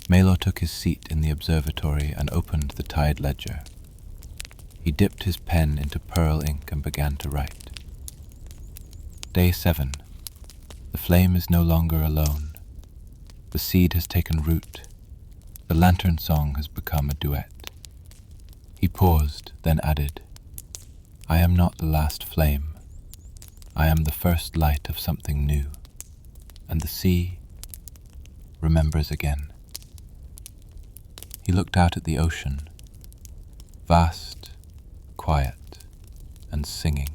Maelor took his seat in the observatory and opened the tide ledger. He dipped his pen into pearl ink and began to write. Day 7. The flame is no longer alone. The seed has taken root. The lanternsong has become a duet. He paused, then added, I am not the last flame. I am the first light of something new. And the sea remembers again. He looked out at the ocean, vast, quiet, and singing.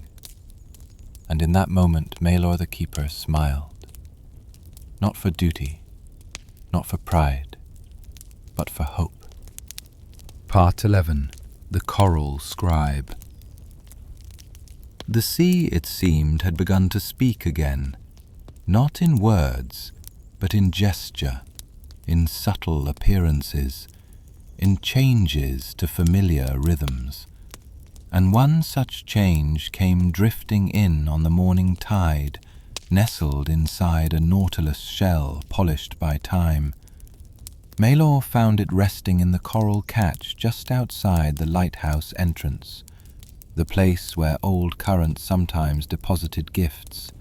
And in that moment, Maelor the Keeper smiled. Not for duty, not for pride, but for hope. Part 11. The Coral Scribe. The sea, it seemed, had begun to speak again, not in words, but in gesture, in subtle appearances, in changes to familiar rhythms. And one such change came drifting in on the morning tide, nestled inside a nautilus shell polished by time. Maelor found it resting in the coral catch just outside the lighthouse entrance, the place where old currents sometimes deposited gifts,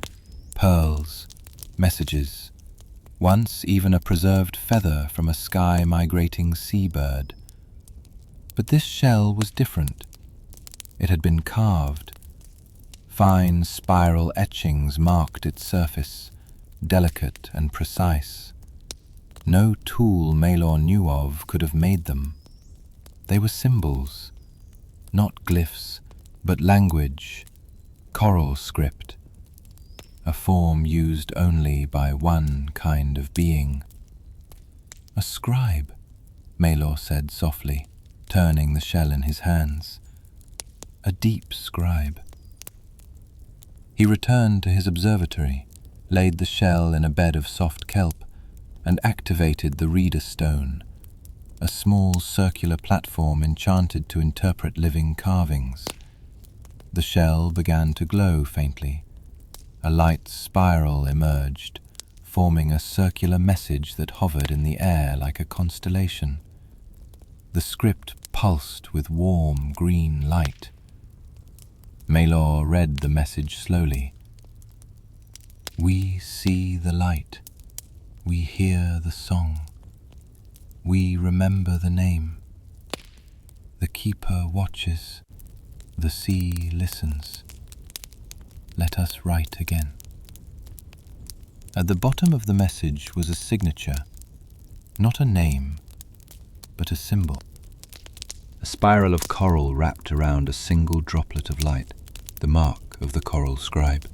pearls, messages, once even a preserved feather from a sky-migrating seabird. But this shell was different. It had been carved. Fine spiral etchings marked its surface, delicate and precise. No tool Maelor knew of could have made them. They were symbols, not glyphs, but language, coral script, a form used only by one kind of being. A scribe, Maelor said softly, turning the shell in his hands. A deep scribe. He returned to his observatory, laid the shell in a bed of soft kelp, and activated the reader stone, a small circular platform enchanted to interpret living carvings. The shell began to glow faintly. A light spiral emerged, forming a circular message that hovered in the air like a constellation. The script pulsed with warm green light. Maelor read the message slowly. We see the light. We hear the song. We remember the name. The keeper watches, the sea listens. Let us write again. At the bottom of the message was a signature, not a name, but a symbol. A spiral of coral wrapped around a single droplet of light, the mark of the coral scribe.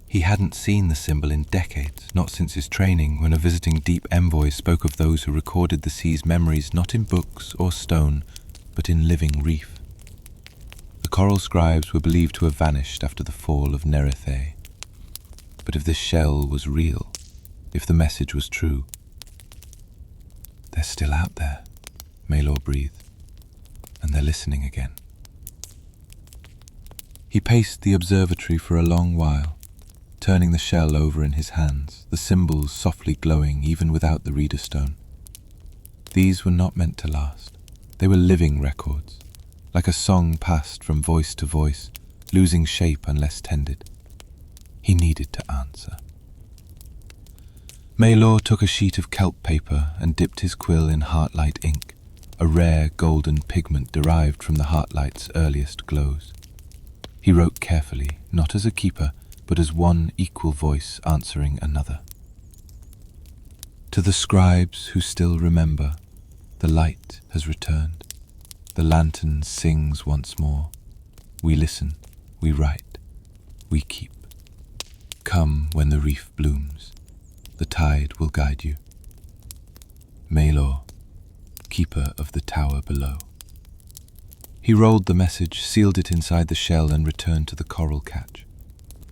He hadn't seen the symbol in decades, not since his training, when a visiting deep envoy spoke of those who recorded the sea's memories not in books or stone, but in living reef. The coral scribes were believed to have vanished after the fall of Nerethe. But if this shell was real, if the message was true, they're still out there, Maelor breathed, and they're listening again. He paced the observatory for a long while, turning the shell over in his hands, the symbols softly glowing even without the reader stone. These were not meant to last. They were living records, like a song passed from voice to voice, losing shape unless tended. He needed to answer. Maelor took a sheet of kelp paper and dipped his quill in heartlight ink, a rare golden pigment derived from the heartlight's earliest glows. He wrote carefully, not as a keeper, but as one equal voice answering another. To the scribes who still remember, the light has returned. The lantern sings once more. We listen, we write, we keep. Come when the reef blooms. The tide will guide you. Maelor, keeper of the tower below. He rolled the message, sealed it inside the shell, and returned to the coral catch.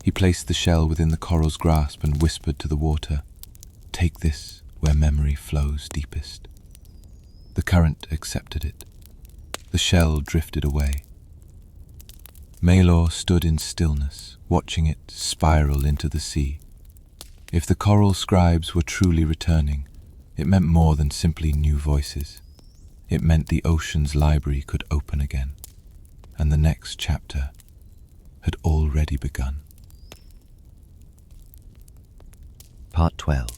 He placed the shell within the coral's grasp and whispered to the water, "Take this where memory flows deepest." The current accepted it. The shell drifted away. Maelor stood in stillness, watching it spiral into the sea. If the coral scribes were truly returning, it meant more than simply new voices. It meant the ocean's library could open again, and the next chapter had already begun. Part 12.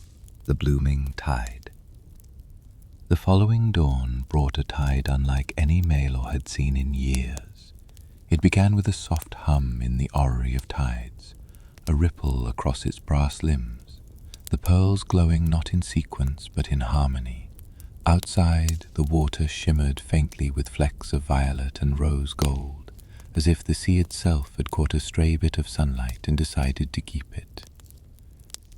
The Blooming Tide. The following dawn brought a tide unlike any Maelor had seen in years. It began with a soft hum in the orrery of tides, a ripple across its brass limbs, the pearls glowing not in sequence but in harmony. Outside, the water shimmered faintly with flecks of violet and rose gold, as if the sea itself had caught a stray bit of sunlight and decided to keep it.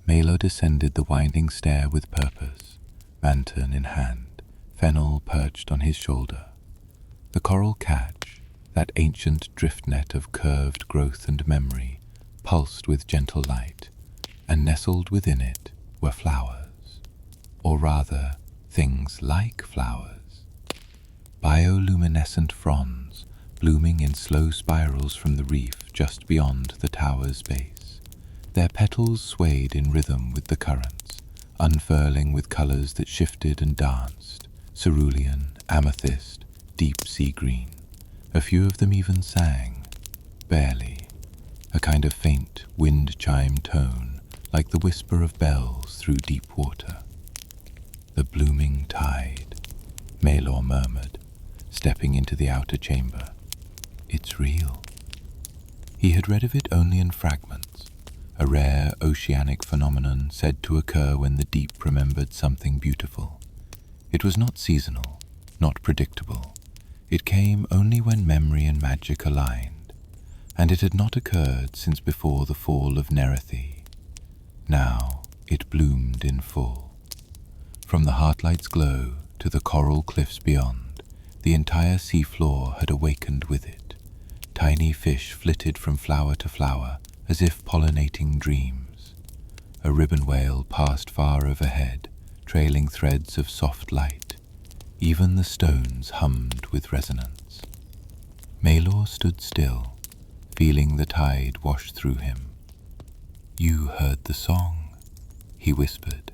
Maelor descended the winding stair with purpose, lantern in hand, Fennel perched on his shoulder. The coral catch, that ancient drift net of curved growth and memory, pulsed with gentle light, and nestled within it were flowers, or rather, things like flowers. Bioluminescent fronds, blooming in slow spirals from the reef just beyond the tower's base. Their petals swayed in rhythm with the currents, unfurling with colors that shifted and danced, cerulean, amethyst, deep sea green. A few of them even sang, barely, a kind of faint wind-chime tone, like the whisper of bells through deep water. "The blooming tide," Maelor murmured, stepping into the outer chamber. "It's real." He had read of it only in fragments, a rare oceanic phenomenon said to occur when the deep remembered something beautiful. It was not seasonal, not predictable. It came only when memory and magic aligned, and it had not occurred since before the fall of Nerethe. Now it bloomed in full. From the Heartlight's glow to the coral cliffs beyond, the entire seafloor had awakened with it. Tiny fish flitted from flower to flower, as if pollinating dreams. A ribbon whale passed far overhead, trailing threads of soft light. Even the stones hummed with resonance. Maelor stood still, feeling the tide wash through him. "You heard the song," he whispered,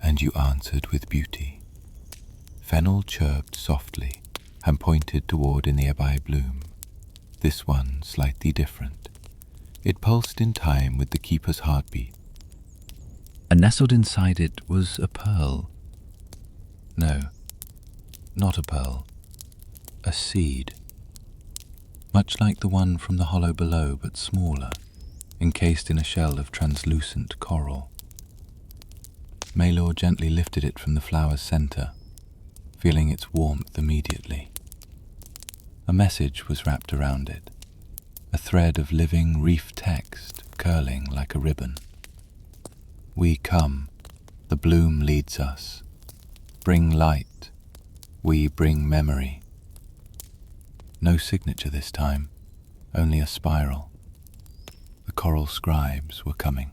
"and you answered with beauty." Fennel chirped softly and pointed toward a nearby bloom, this one slightly different. It pulsed in time with the keeper's heartbeat. And nestled inside it was a pearl. No, not a pearl. A seed, much like the one from the hollow below, but smaller, encased in a shell of translucent coral. Maelor gently lifted it from the flower's center, feeling its warmth immediately. A message was wrapped around it, a thread of living reef text curling like a ribbon. We come, the bloom leads us. Bring light, we bring memory. No signature this time, only a spiral. The coral scribes were coming.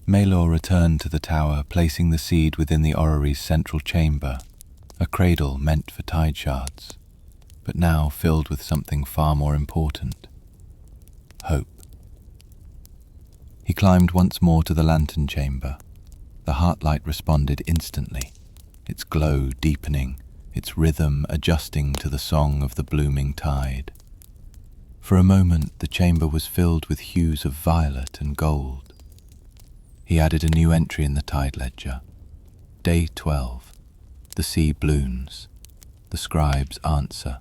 Maelor returned to the tower, placing the seed within the orrery's central chamber, a cradle meant for tide shards, but now filled with something far more important: hope. He climbed once more to the lantern chamber. The heartlight responded instantly, its glow deepening, its rhythm adjusting to the song of the blooming tide. For a moment the chamber was filled with hues of violet and gold. He added a new entry in the tide ledger. Day 12. The sea blooms. The scribes answer.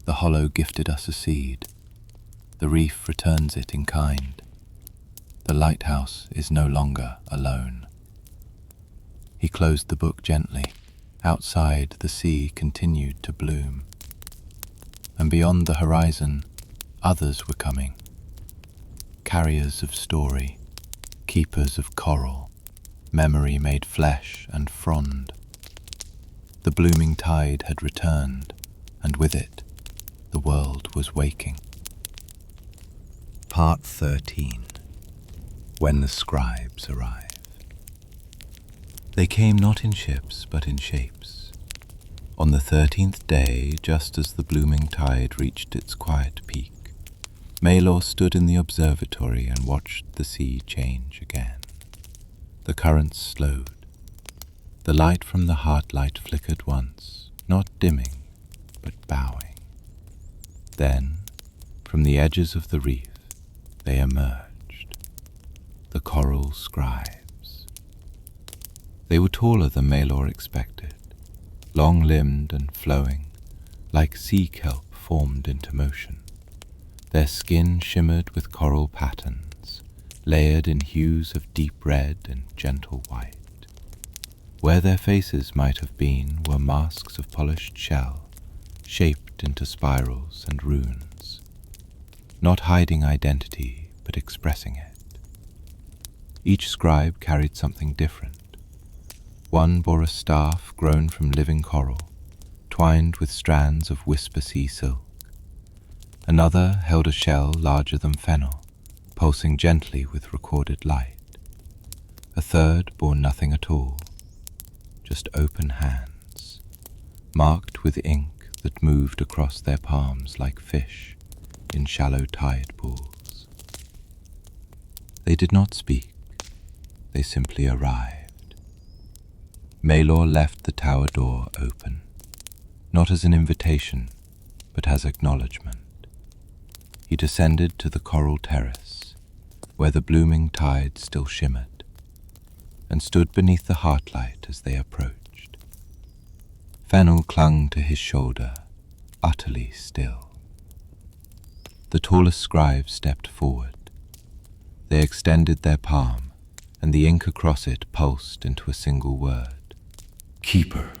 The hollow gifted us a seed. The reef returns it in kind. The lighthouse is no longer alone. He closed the book gently. Outside, the sea continued to bloom. And beyond the horizon, others were coming. Carriers of story, keepers of coral, memory made flesh and frond. The blooming tide had returned, and with it, the world was waking. Part 13. When the scribes arrive. They came not in ships, but in shapes. On the 13th day, just as the blooming tide reached its quiet peak, Maelor stood in the observatory and watched the sea change again. The currents slowed. The light from the heartlight flickered once, not dimming, but bowing. Then, from the edges of the reef, they emerged, the coral scribes. They were taller than Maelor expected, long-limbed and flowing, like sea kelp formed into motion. Their skin shimmered with coral patterns, layered in hues of deep red and gentle white. Where their faces might have been were masks of polished shell, shaped into spirals and runes, not hiding identity, but expressing it. Each scribe carried something different. One bore a staff grown from living coral, twined with strands of whisper sea silk. Another held a shell larger than fennel, pulsing gently with recorded light. A third bore nothing at all, just open hands, marked with ink that moved across their palms like fish in shallow tide pools. They did not speak, they simply arrived. Maelor left the tower door open, not as an invitation, but as acknowledgement. He descended to the coral terrace, where the blooming tide still shimmered, and stood beneath the heartlight as they approached. Fennel clung to his shoulder, utterly still. The tallest scribe stepped forward. They extended their palm, and the ink across it pulsed into a single word. Keeper.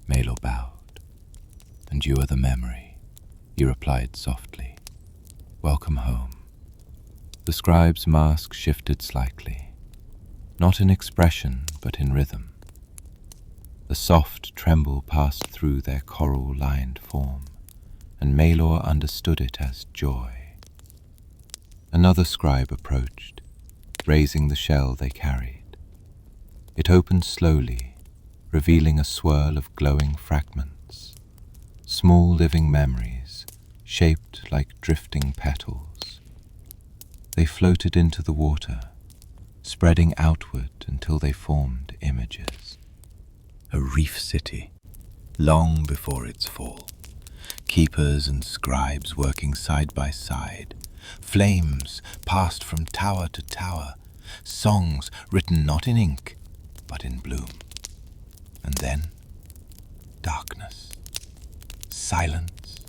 Maelor bowed. And you are the memory, he replied softly. Welcome home. The scribe's mask shifted slightly, not in expression, but in rhythm. A soft tremble passed through their coral-lined form, and Maelor understood it as joy. Another scribe approached, raising the shell they carried. It opened slowly, revealing a swirl of glowing fragments, small living memories, shaped like drifting petals. They floated into the water, spreading outward until they formed images. A reef city, long before its fall, keepers and scribes working side by side, flames passed from tower to tower, songs written not in ink, but in bloom. And then, darkness, silence,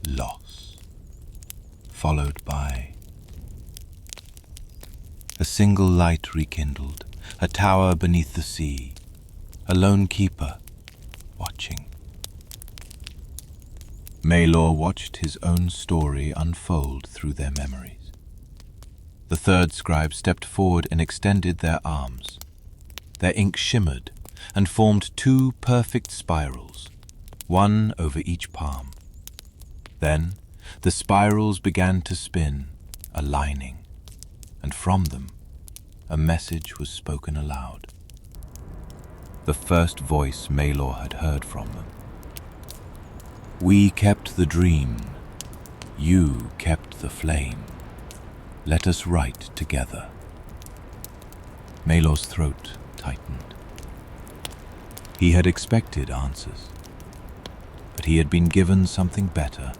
loss, followed by a single light rekindled, a tower beneath the sea, a lone keeper watching. Maelor watched his own story unfold through their memories. The third scribe stepped forward and extended their arms. Their ink shimmered and formed two perfect spirals, one over each palm. Then the spirals began to spin, aligning, and from them a message was spoken aloud. The first voice Maelor had heard from them. We kept the dream, you kept the flame. Let us write together. Maelor's throat tightened. He had expected answers, but he had been given something better: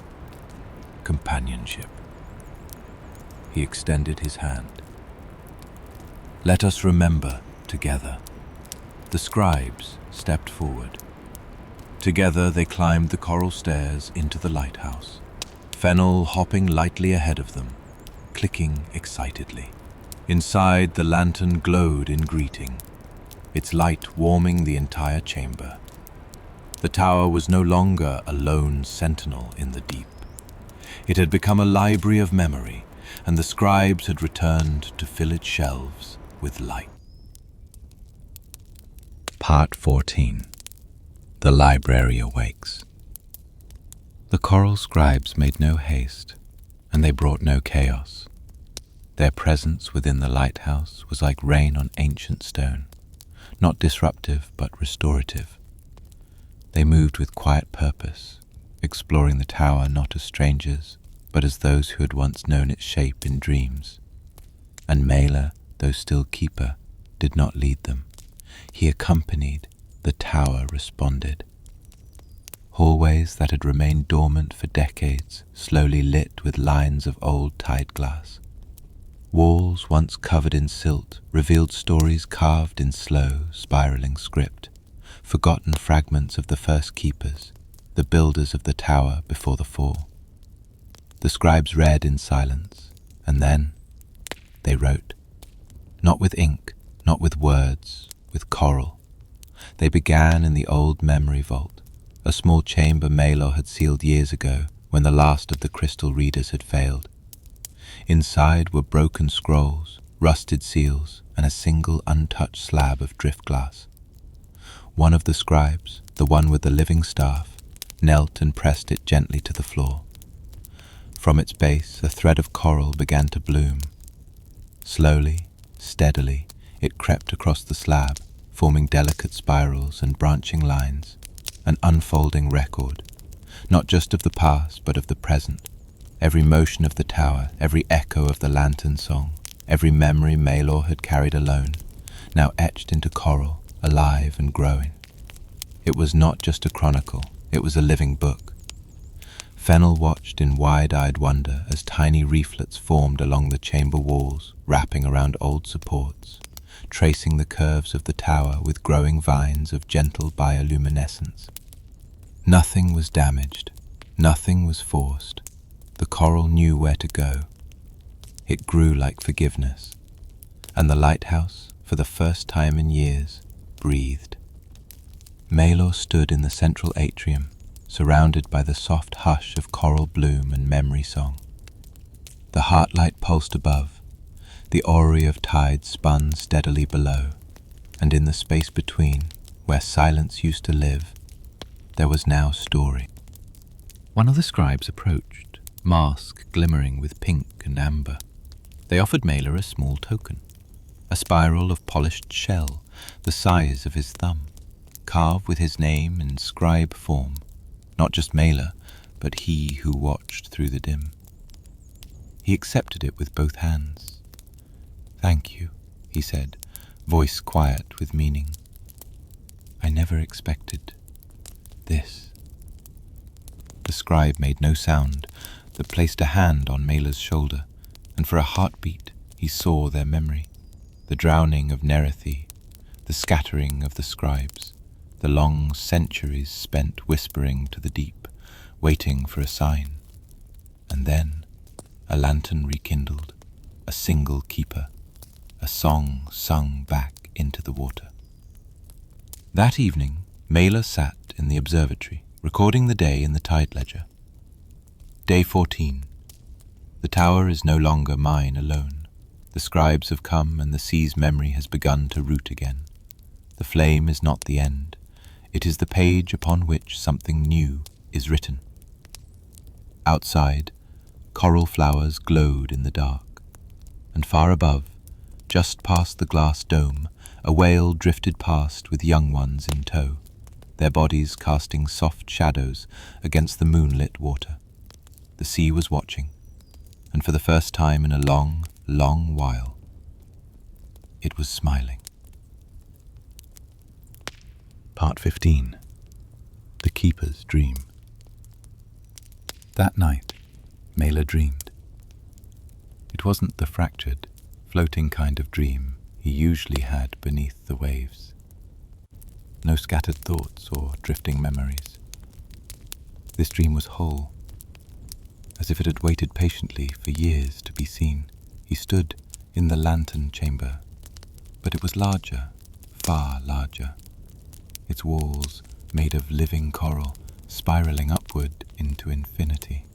companionship. He extended his hand. Let us remember together. The scribes stepped forward. Together they climbed the coral stairs into the lighthouse, Fennel hopping lightly ahead of them, clicking excitedly. Inside, the lantern glowed in greeting, its light warming the entire chamber. The tower was no longer a lone sentinel in the deep. It had become a library of memory, and the scribes had returned to fill its shelves with light. Part 14. The Library Awakes. The coral scribes made no haste, and they brought no chaos. Their presence within the lighthouse was like rain on ancient stone, not disruptive but restorative. They moved with quiet purpose, exploring the tower not as strangers, but as those who had once known its shape in dreams. And Maelor, though still keeper, did not lead them. He accompanied, the tower responded. Hallways that had remained dormant for decades, slowly lit with lines of old tide glass. Walls once covered in silt revealed stories carved in slow, spiraling script, forgotten fragments of the first keepers, the builders of the tower before the fall. The scribes read in silence, and then they wrote. Not with ink, not with words, with coral. They began in the old memory vault, a small chamber Maelor had sealed years ago when the last of the crystal readers had failed. Inside were broken scrolls, rusted seals, and a single untouched slab of drift glass. One of the scribes, the one with the living staff, knelt and pressed it gently to the floor. From its base, a thread of coral began to bloom. Slowly, steadily, it crept across the slab, forming delicate spirals and branching lines, an unfolding record, not just of the past but of the present. Every motion of the tower, every echo of the lanternsong, every memory Maelor had carried alone, now etched into coral, alive and growing. It was not just a chronicle, it was a living book. Fennel watched in wide-eyed wonder as tiny reeflets formed along the chamber walls, wrapping around old supports, tracing the curves of the tower with growing vines of gentle bioluminescence. Nothing was damaged, nothing was forced. The coral knew where to go. It grew like forgiveness, and the lighthouse, for the first time in years, breathed. Maelor stood in the central atrium, surrounded by the soft hush of coral bloom and memory song. The heartlight pulsed above, the orrery of tide spun steadily below, and in the space between, where silence used to live, there was now story. One of the scribes approached, mask glimmering with pink and amber. They offered Maelor a small token, a spiral of polished shell, the size of his thumb, carved with his name in scribe form, not just Maelor, but he who watched through the dim. He accepted it with both hands. "Thank you," he said, voice quiet with meaning. "I never expected this." The scribe made no sound, but placed a hand on Maelor's shoulder, and for a heartbeat he saw their memory, the drowning of Nerethi, the scattering of the scribes, the long centuries spent whispering to the deep, waiting for a sign. And then a lantern rekindled, a single keeper, a song sung back into the water. That evening, Maelor sat in the observatory, recording the day in the tide ledger. Day 14. The tower is no longer mine alone. The scribes have come, and the sea's memory has begun to root again. The flame is not the end. It is the page upon which something new is written. Outside, coral flowers glowed in the dark, and far above, just past the glass dome, a whale drifted past with young ones in tow, their bodies casting soft shadows against the moonlit water. The sea was watching, and for the first time in a long, long while, it was smiling. Part 15. The Keeper's Dream. That night, Maelor dreamed. It wasn't the fractured, floating kind of dream he usually had beneath the waves. No scattered thoughts or drifting memories. This dream was whole, as if it had waited patiently for years to be seen. He stood in the lantern chamber, but it was larger, far larger. Its walls made of living coral, spiraling upward into infinity.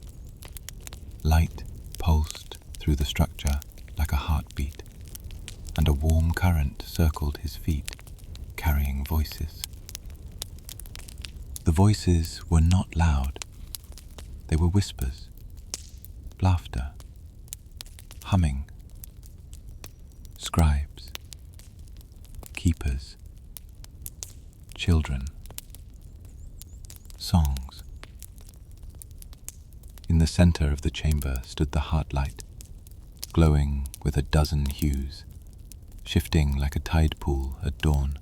Light pulsed through the structure like a heartbeat, and a warm current circled his feet, carrying voices. The voices were not loud. They were whispers, laughter, humming. Scribes, keepers, children, songs. In the center of the chamber stood the heartlight, glowing with a dozen hues, shifting like a tide pool at dawn,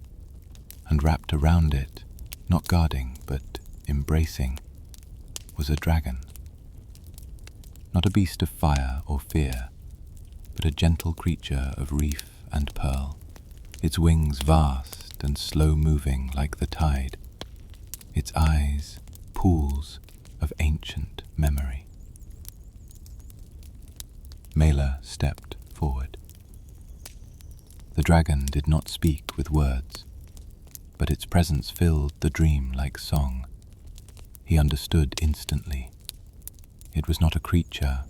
and wrapped around it, not guarding but embracing, was a dragon. Not a beast of fire or fear, but a gentle creature of reef and pearl, its wings vast and slow-moving like the tide, its eyes pools of ancient memory. Maelor stepped forward. The dragon did not speak with words, but its presence filled the dream like song. He understood instantly. It was not a creature,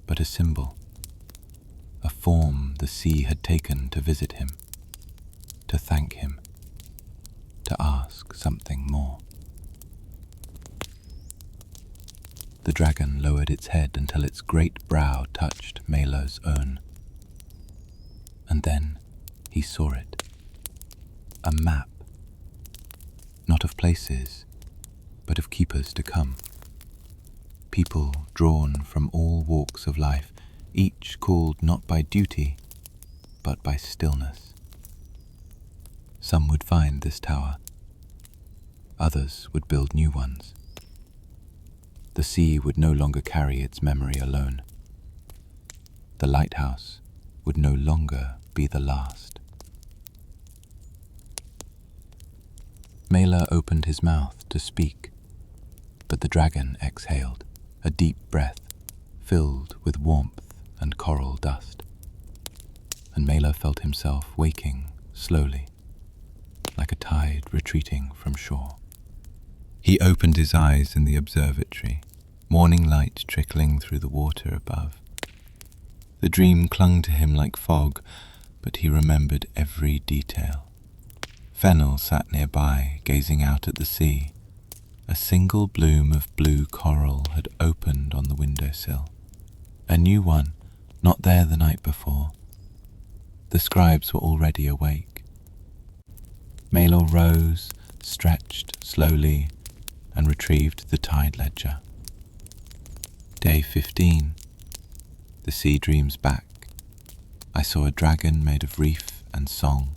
but a symbol, a form the sea had taken to visit him, to thank him, to ask something more. The dragon lowered its head until its great brow touched Maelor's own. And then he saw it. A map, not of places, but of keepers to come. People drawn from all walks of life, each called not by duty, but by stillness. Some would find this tower. Others would build new ones. The sea would no longer carry its memory alone. The lighthouse would no longer be the last. Maelor opened his mouth to speak, but the dragon exhaled, a deep breath filled with warmth and coral dust. And Maelor felt himself waking slowly, like a tide retreating from shore. He opened his eyes in the observatory, morning light trickling through the water above. The dream clung to him like fog, but he remembered every detail. Fennel sat nearby, gazing out at the sea. A single bloom of blue coral had opened on the windowsill. A new one, not there the night before. The scribes were already awake. Maelor rose, stretched slowly, and retrieved the tide ledger. Day 15. The sea dreams back. I saw a dragon made of reef and song.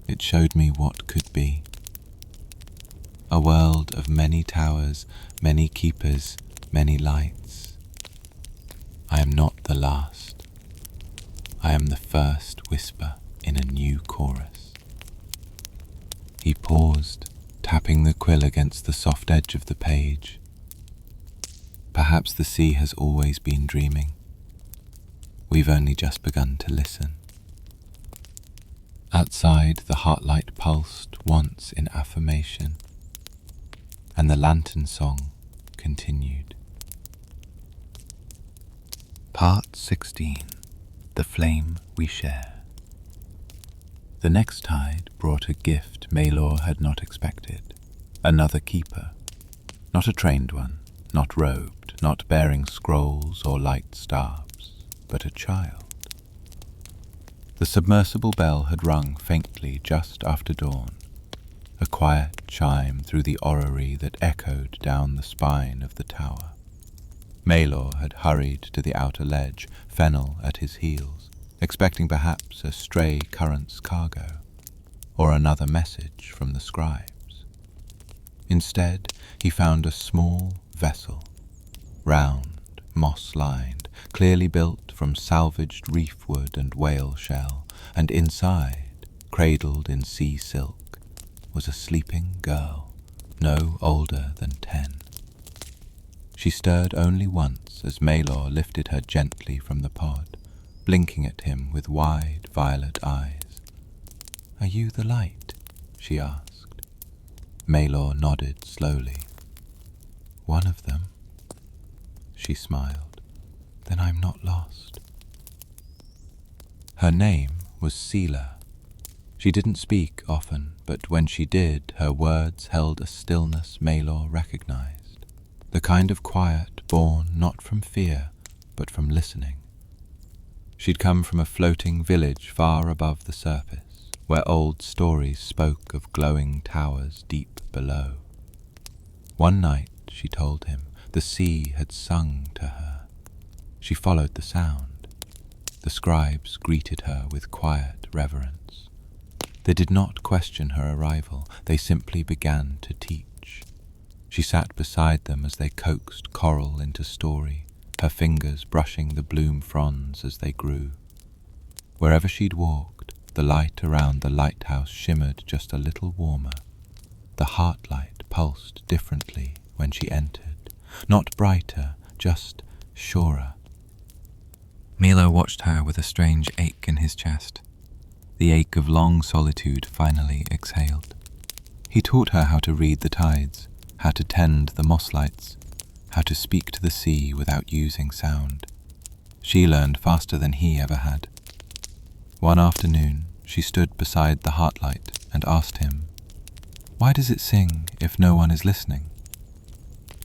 It showed me what could be. A world of many towers, many keepers, many lights. I am not the last. I am the first whisper in a new chorus. He paused, tapping the quill against the soft edge of the page. Perhaps the sea has always been dreaming. We've only just begun to listen. Outside, the heartlight pulsed once in affirmation, and the lanternsong continued. Part 16. The Flame We Share. The next tide brought a gift Maelor had not expected. Another keeper. Not a trained one, not robed, not bearing scrolls or light staves, but a child. The submersible bell had rung faintly just after dawn, a quiet chime through the orrery that echoed down the spine of the tower. Maelor had hurried to the outer ledge, Fennel at his heels, expecting perhaps a stray current's cargo, or another message from the Scribes. Instead, he found a small vessel, round, moss-lined, clearly built from salvaged reef wood and whale shell, and inside, cradled in sea silk, was a sleeping girl, no older than 10. She stirred only once as Maelor lifted her gently from the pod, blinking at him with wide violet eyes. "Are you the light?" she asked. Maelor nodded slowly. "One of them." She smiled. "Then I'm not lost." Her name was Seela. She didn't speak often, but when she did, her words held a stillness Maelor recognized. The kind of quiet born not from fear, but from listening. She'd come from a floating village far above the surface, where old stories spoke of glowing towers deep below. One night, she told him, the sea had sung to her. She followed the sound. The Scribes greeted her with quiet reverence. They did not question her arrival, they simply began to teach. She sat beside them as they coaxed coral into story, her fingers brushing the bloom fronds as they grew. Wherever she'd walked, the light around the lighthouse shimmered just a little warmer. The heartlight pulsed differently when she entered, not brighter, just surer. Maelor watched her with a strange ache in his chest. The ache of long solitude finally exhaled. He taught her how to read the tides, how to tend the moss lights, how to speak to the sea without using sound. She learned faster than he ever had. One afternoon, she stood beside the heartlight and asked him, "Why does it sing if no one is listening?"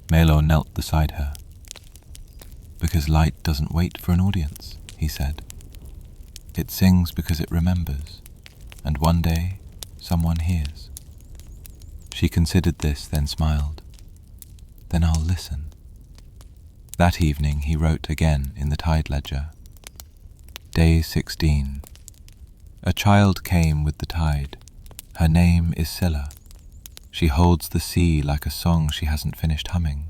Maelor knelt beside her. "Because light doesn't wait for an audience," he said. "It sings because it remembers, and one day someone hears." She considered this, then smiled. "Then I'll listen." That evening he wrote again in the tide ledger. Day 16. A child came with the tide. Her name is Scylla. She holds the sea like a song she hasn't finished humming.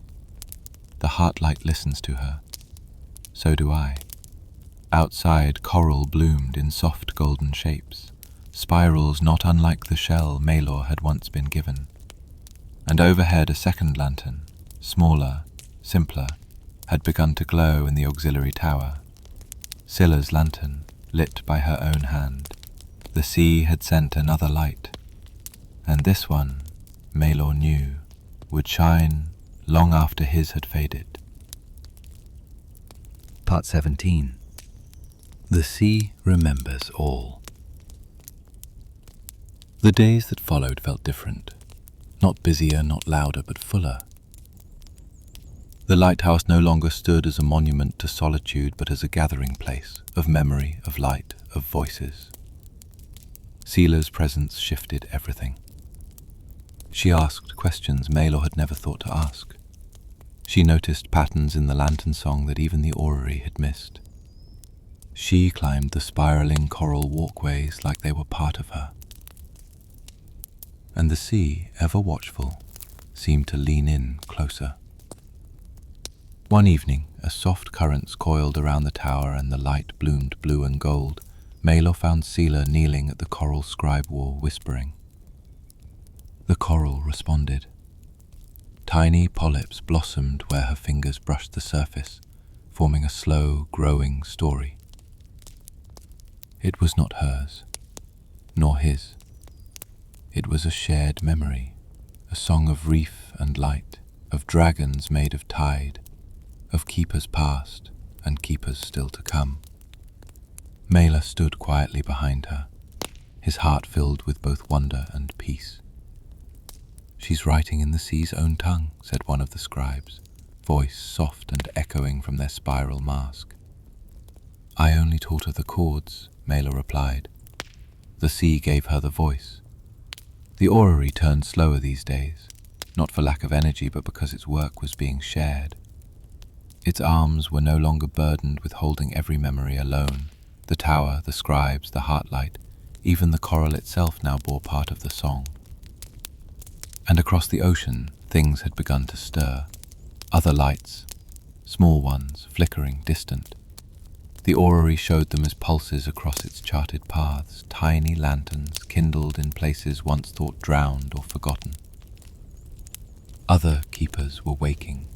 The heartlight listens to her. So do I. Outside, coral bloomed in soft golden shapes, spirals not unlike the shell Maelor had once been given. And overhead a second lantern, smaller, simpler, had begun to glow in the auxiliary tower. Scylla's lantern, lit by her own hand. The sea had sent another light, and this one, Maelor knew, would shine long after his had faded. Part 17. The sea remembers all. The days that followed felt different. Not busier, not louder, but fuller. The lighthouse no longer stood as a monument to solitude, but as a gathering place of memory, of light, of voices. Seela's presence shifted everything. She asked questions Maelor had never thought to ask. She noticed patterns in the lanternsong that even the orrery had missed. She climbed the spiraling coral walkways like they were part of her. And the sea, ever watchful, seemed to lean in closer. One evening, as soft currents coiled around the tower and the light bloomed blue and gold, Maelor found Seela kneeling at the coral scribe wall, whispering. The coral responded. Tiny polyps blossomed where her fingers brushed the surface, forming a slow, growing story. It was not hers, nor his. It was a shared memory, a song of reef and light, of dragons made of tide, of keepers past and keepers still to come. Maelor stood quietly behind her, his heart filled with both wonder and peace. "She's writing in the sea's own tongue," said one of the scribes, voice soft and echoing from their spiral mask. "I only taught her the chords," Maelor replied. "The sea gave her the voice." The orrery turned slower these days, not for lack of energy, but because its work was being shared. Its arms were no longer burdened with holding every memory alone. The tower, the scribes, the heartlight, even the coral itself now bore part of the song. And across the ocean, things had begun to stir. Other lights, small ones, flickering, distant. The orrery showed them as pulses across its charted paths, tiny lanterns kindled in places once thought drowned or forgotten. Other keepers were waking.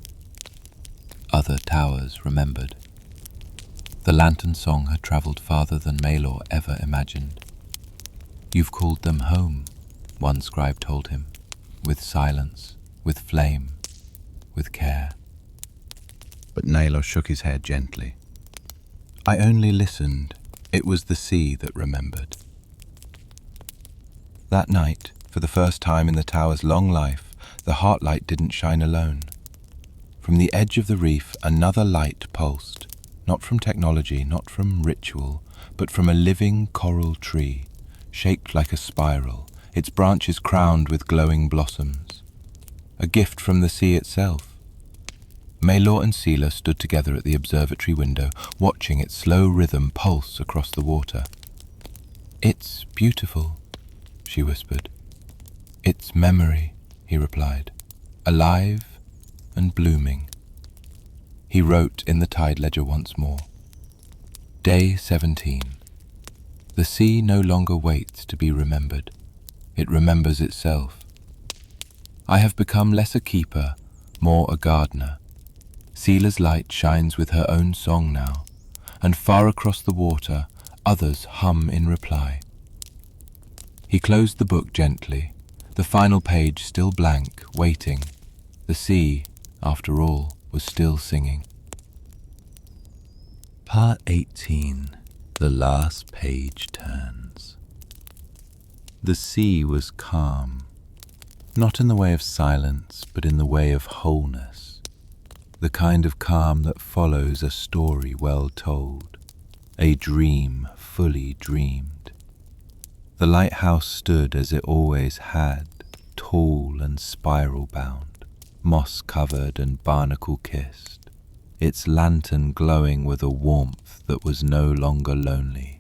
Other towers remembered. The lanternsong had travelled farther than Maelor ever imagined. "You've called them home," one scribe told him, with silence, with flame, with care. But Maelor shook his head gently. "I only listened. It was the sea that remembered." That night, for the first time in the tower's long life, the heartlight didn't shine alone. From the edge of the reef, another light pulsed, not from technology, not from ritual, but from a living coral tree, shaped like a spiral, its branches crowned with glowing blossoms. A gift from the sea itself. Maelor and Sela stood together at the observatory window, watching its slow rhythm pulse across the water. "It's beautiful," she whispered. "It's memory," he replied, "alive and blooming." He wrote in the tide ledger once more. Day 17. The sea no longer waits to be remembered. It remembers itself. I have become less a keeper, more a gardener. Sela's light shines with her own song now, and far across the water, others hum in reply. He closed the book gently, the final page still blank, waiting. The sea, after all, was still singing. Part 18. The last page turns. The sea was calm, not in the way of silence, but in the way of wholeness, the kind of calm that follows a story well told, a dream fully dreamed. The lighthouse stood as it always had, tall and spiral-bound, moss-covered and barnacle-kissed, its lantern glowing with a warmth that was no longer lonely.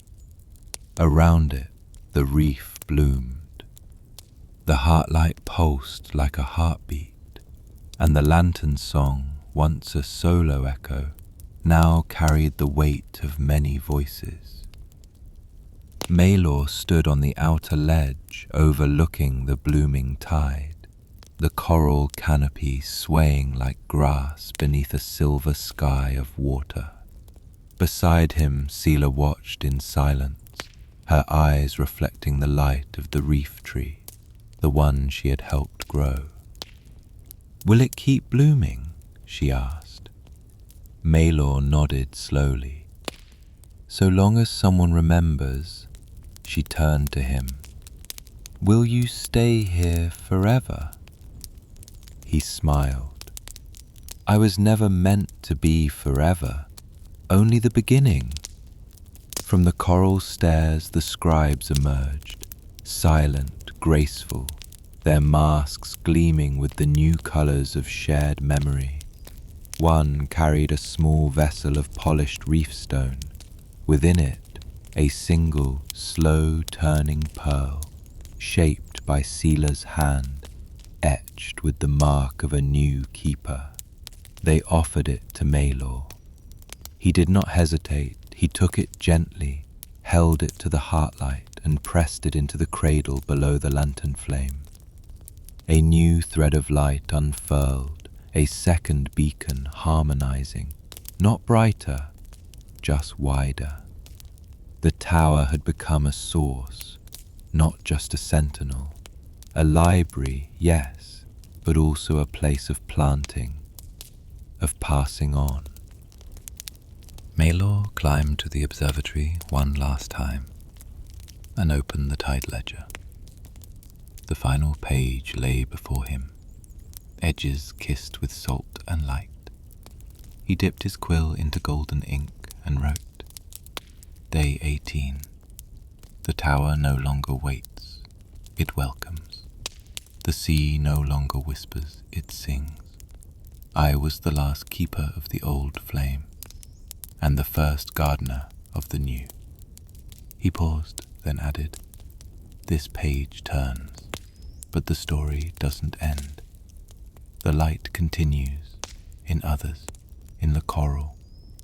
Around it, the reef bloomed. The heartlight pulsed like a heartbeat, and the lantern song, once a solo echo, now carried the weight of many voices. Maelor stood on the outer ledge overlooking the blooming tide, the coral canopy swaying like grass beneath a silver sky of water. Beside him, Sela watched in silence, her eyes reflecting the light of the reef tree, the one she had helped grow. "Will it keep blooming?" she asked. Maelor nodded slowly. "So long as someone remembers," she turned to him. "Will you stay here forever?" He smiled. "I was never meant to be forever, only the beginning." From the coral stairs the scribes emerged, silent, graceful, their masks gleaming with the new colors of shared memory. One carried a small vessel of polished reef stone, within it a single, slow-turning pearl, shaped by Sela's hand, etched with the mark of a new keeper. They offered it to Maelor. He did not hesitate. He took it gently, held it to the heartlight, and pressed it into the cradle below the lantern flame. A new thread of light unfurled, a second beacon harmonizing, not brighter, just wider. The tower had become a source, not just a sentinel, a library, yes, but also a place of planting, of passing on. Maelor climbed to the observatory one last time and opened the tide ledger. The final page lay before him, edges kissed with salt and light. He dipped his quill into golden ink and wrote, Day 18. The tower no longer waits, it welcomes. The sea no longer whispers, it sings. I was the last keeper of the old flame, and the first gardener of the new. He paused, then added, This page turns, but the story doesn't end. The light continues, in others, in the coral,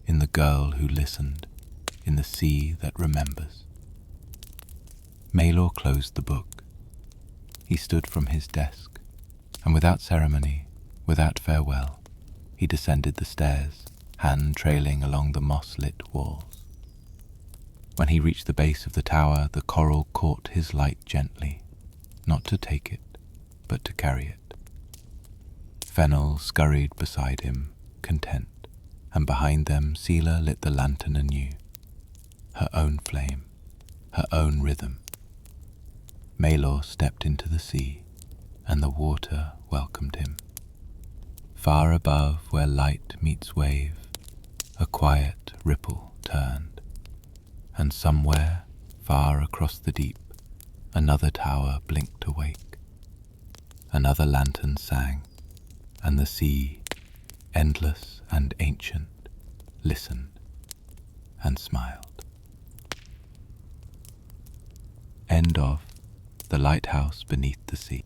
in the girl who listened, in the sea that remembers. Maelor closed the book. He stood from his desk, and without ceremony, without farewell, he descended the stairs, hand trailing along the moss-lit walls. When he reached the base of the tower, the coral caught his light gently, not to take it, but to carry it. Fennel scurried beside him, content, and behind them Seela lit the lantern anew, her own flame, her own rhythm. Maelor stepped into the sea, and the water welcomed him. Far above, where light meets wave, a quiet ripple turned, and somewhere, far across the deep, another tower blinked awake. Another lantern sang, and the sea, endless and ancient, listened and smiled. End of The Lighthouse Beneath the Sea.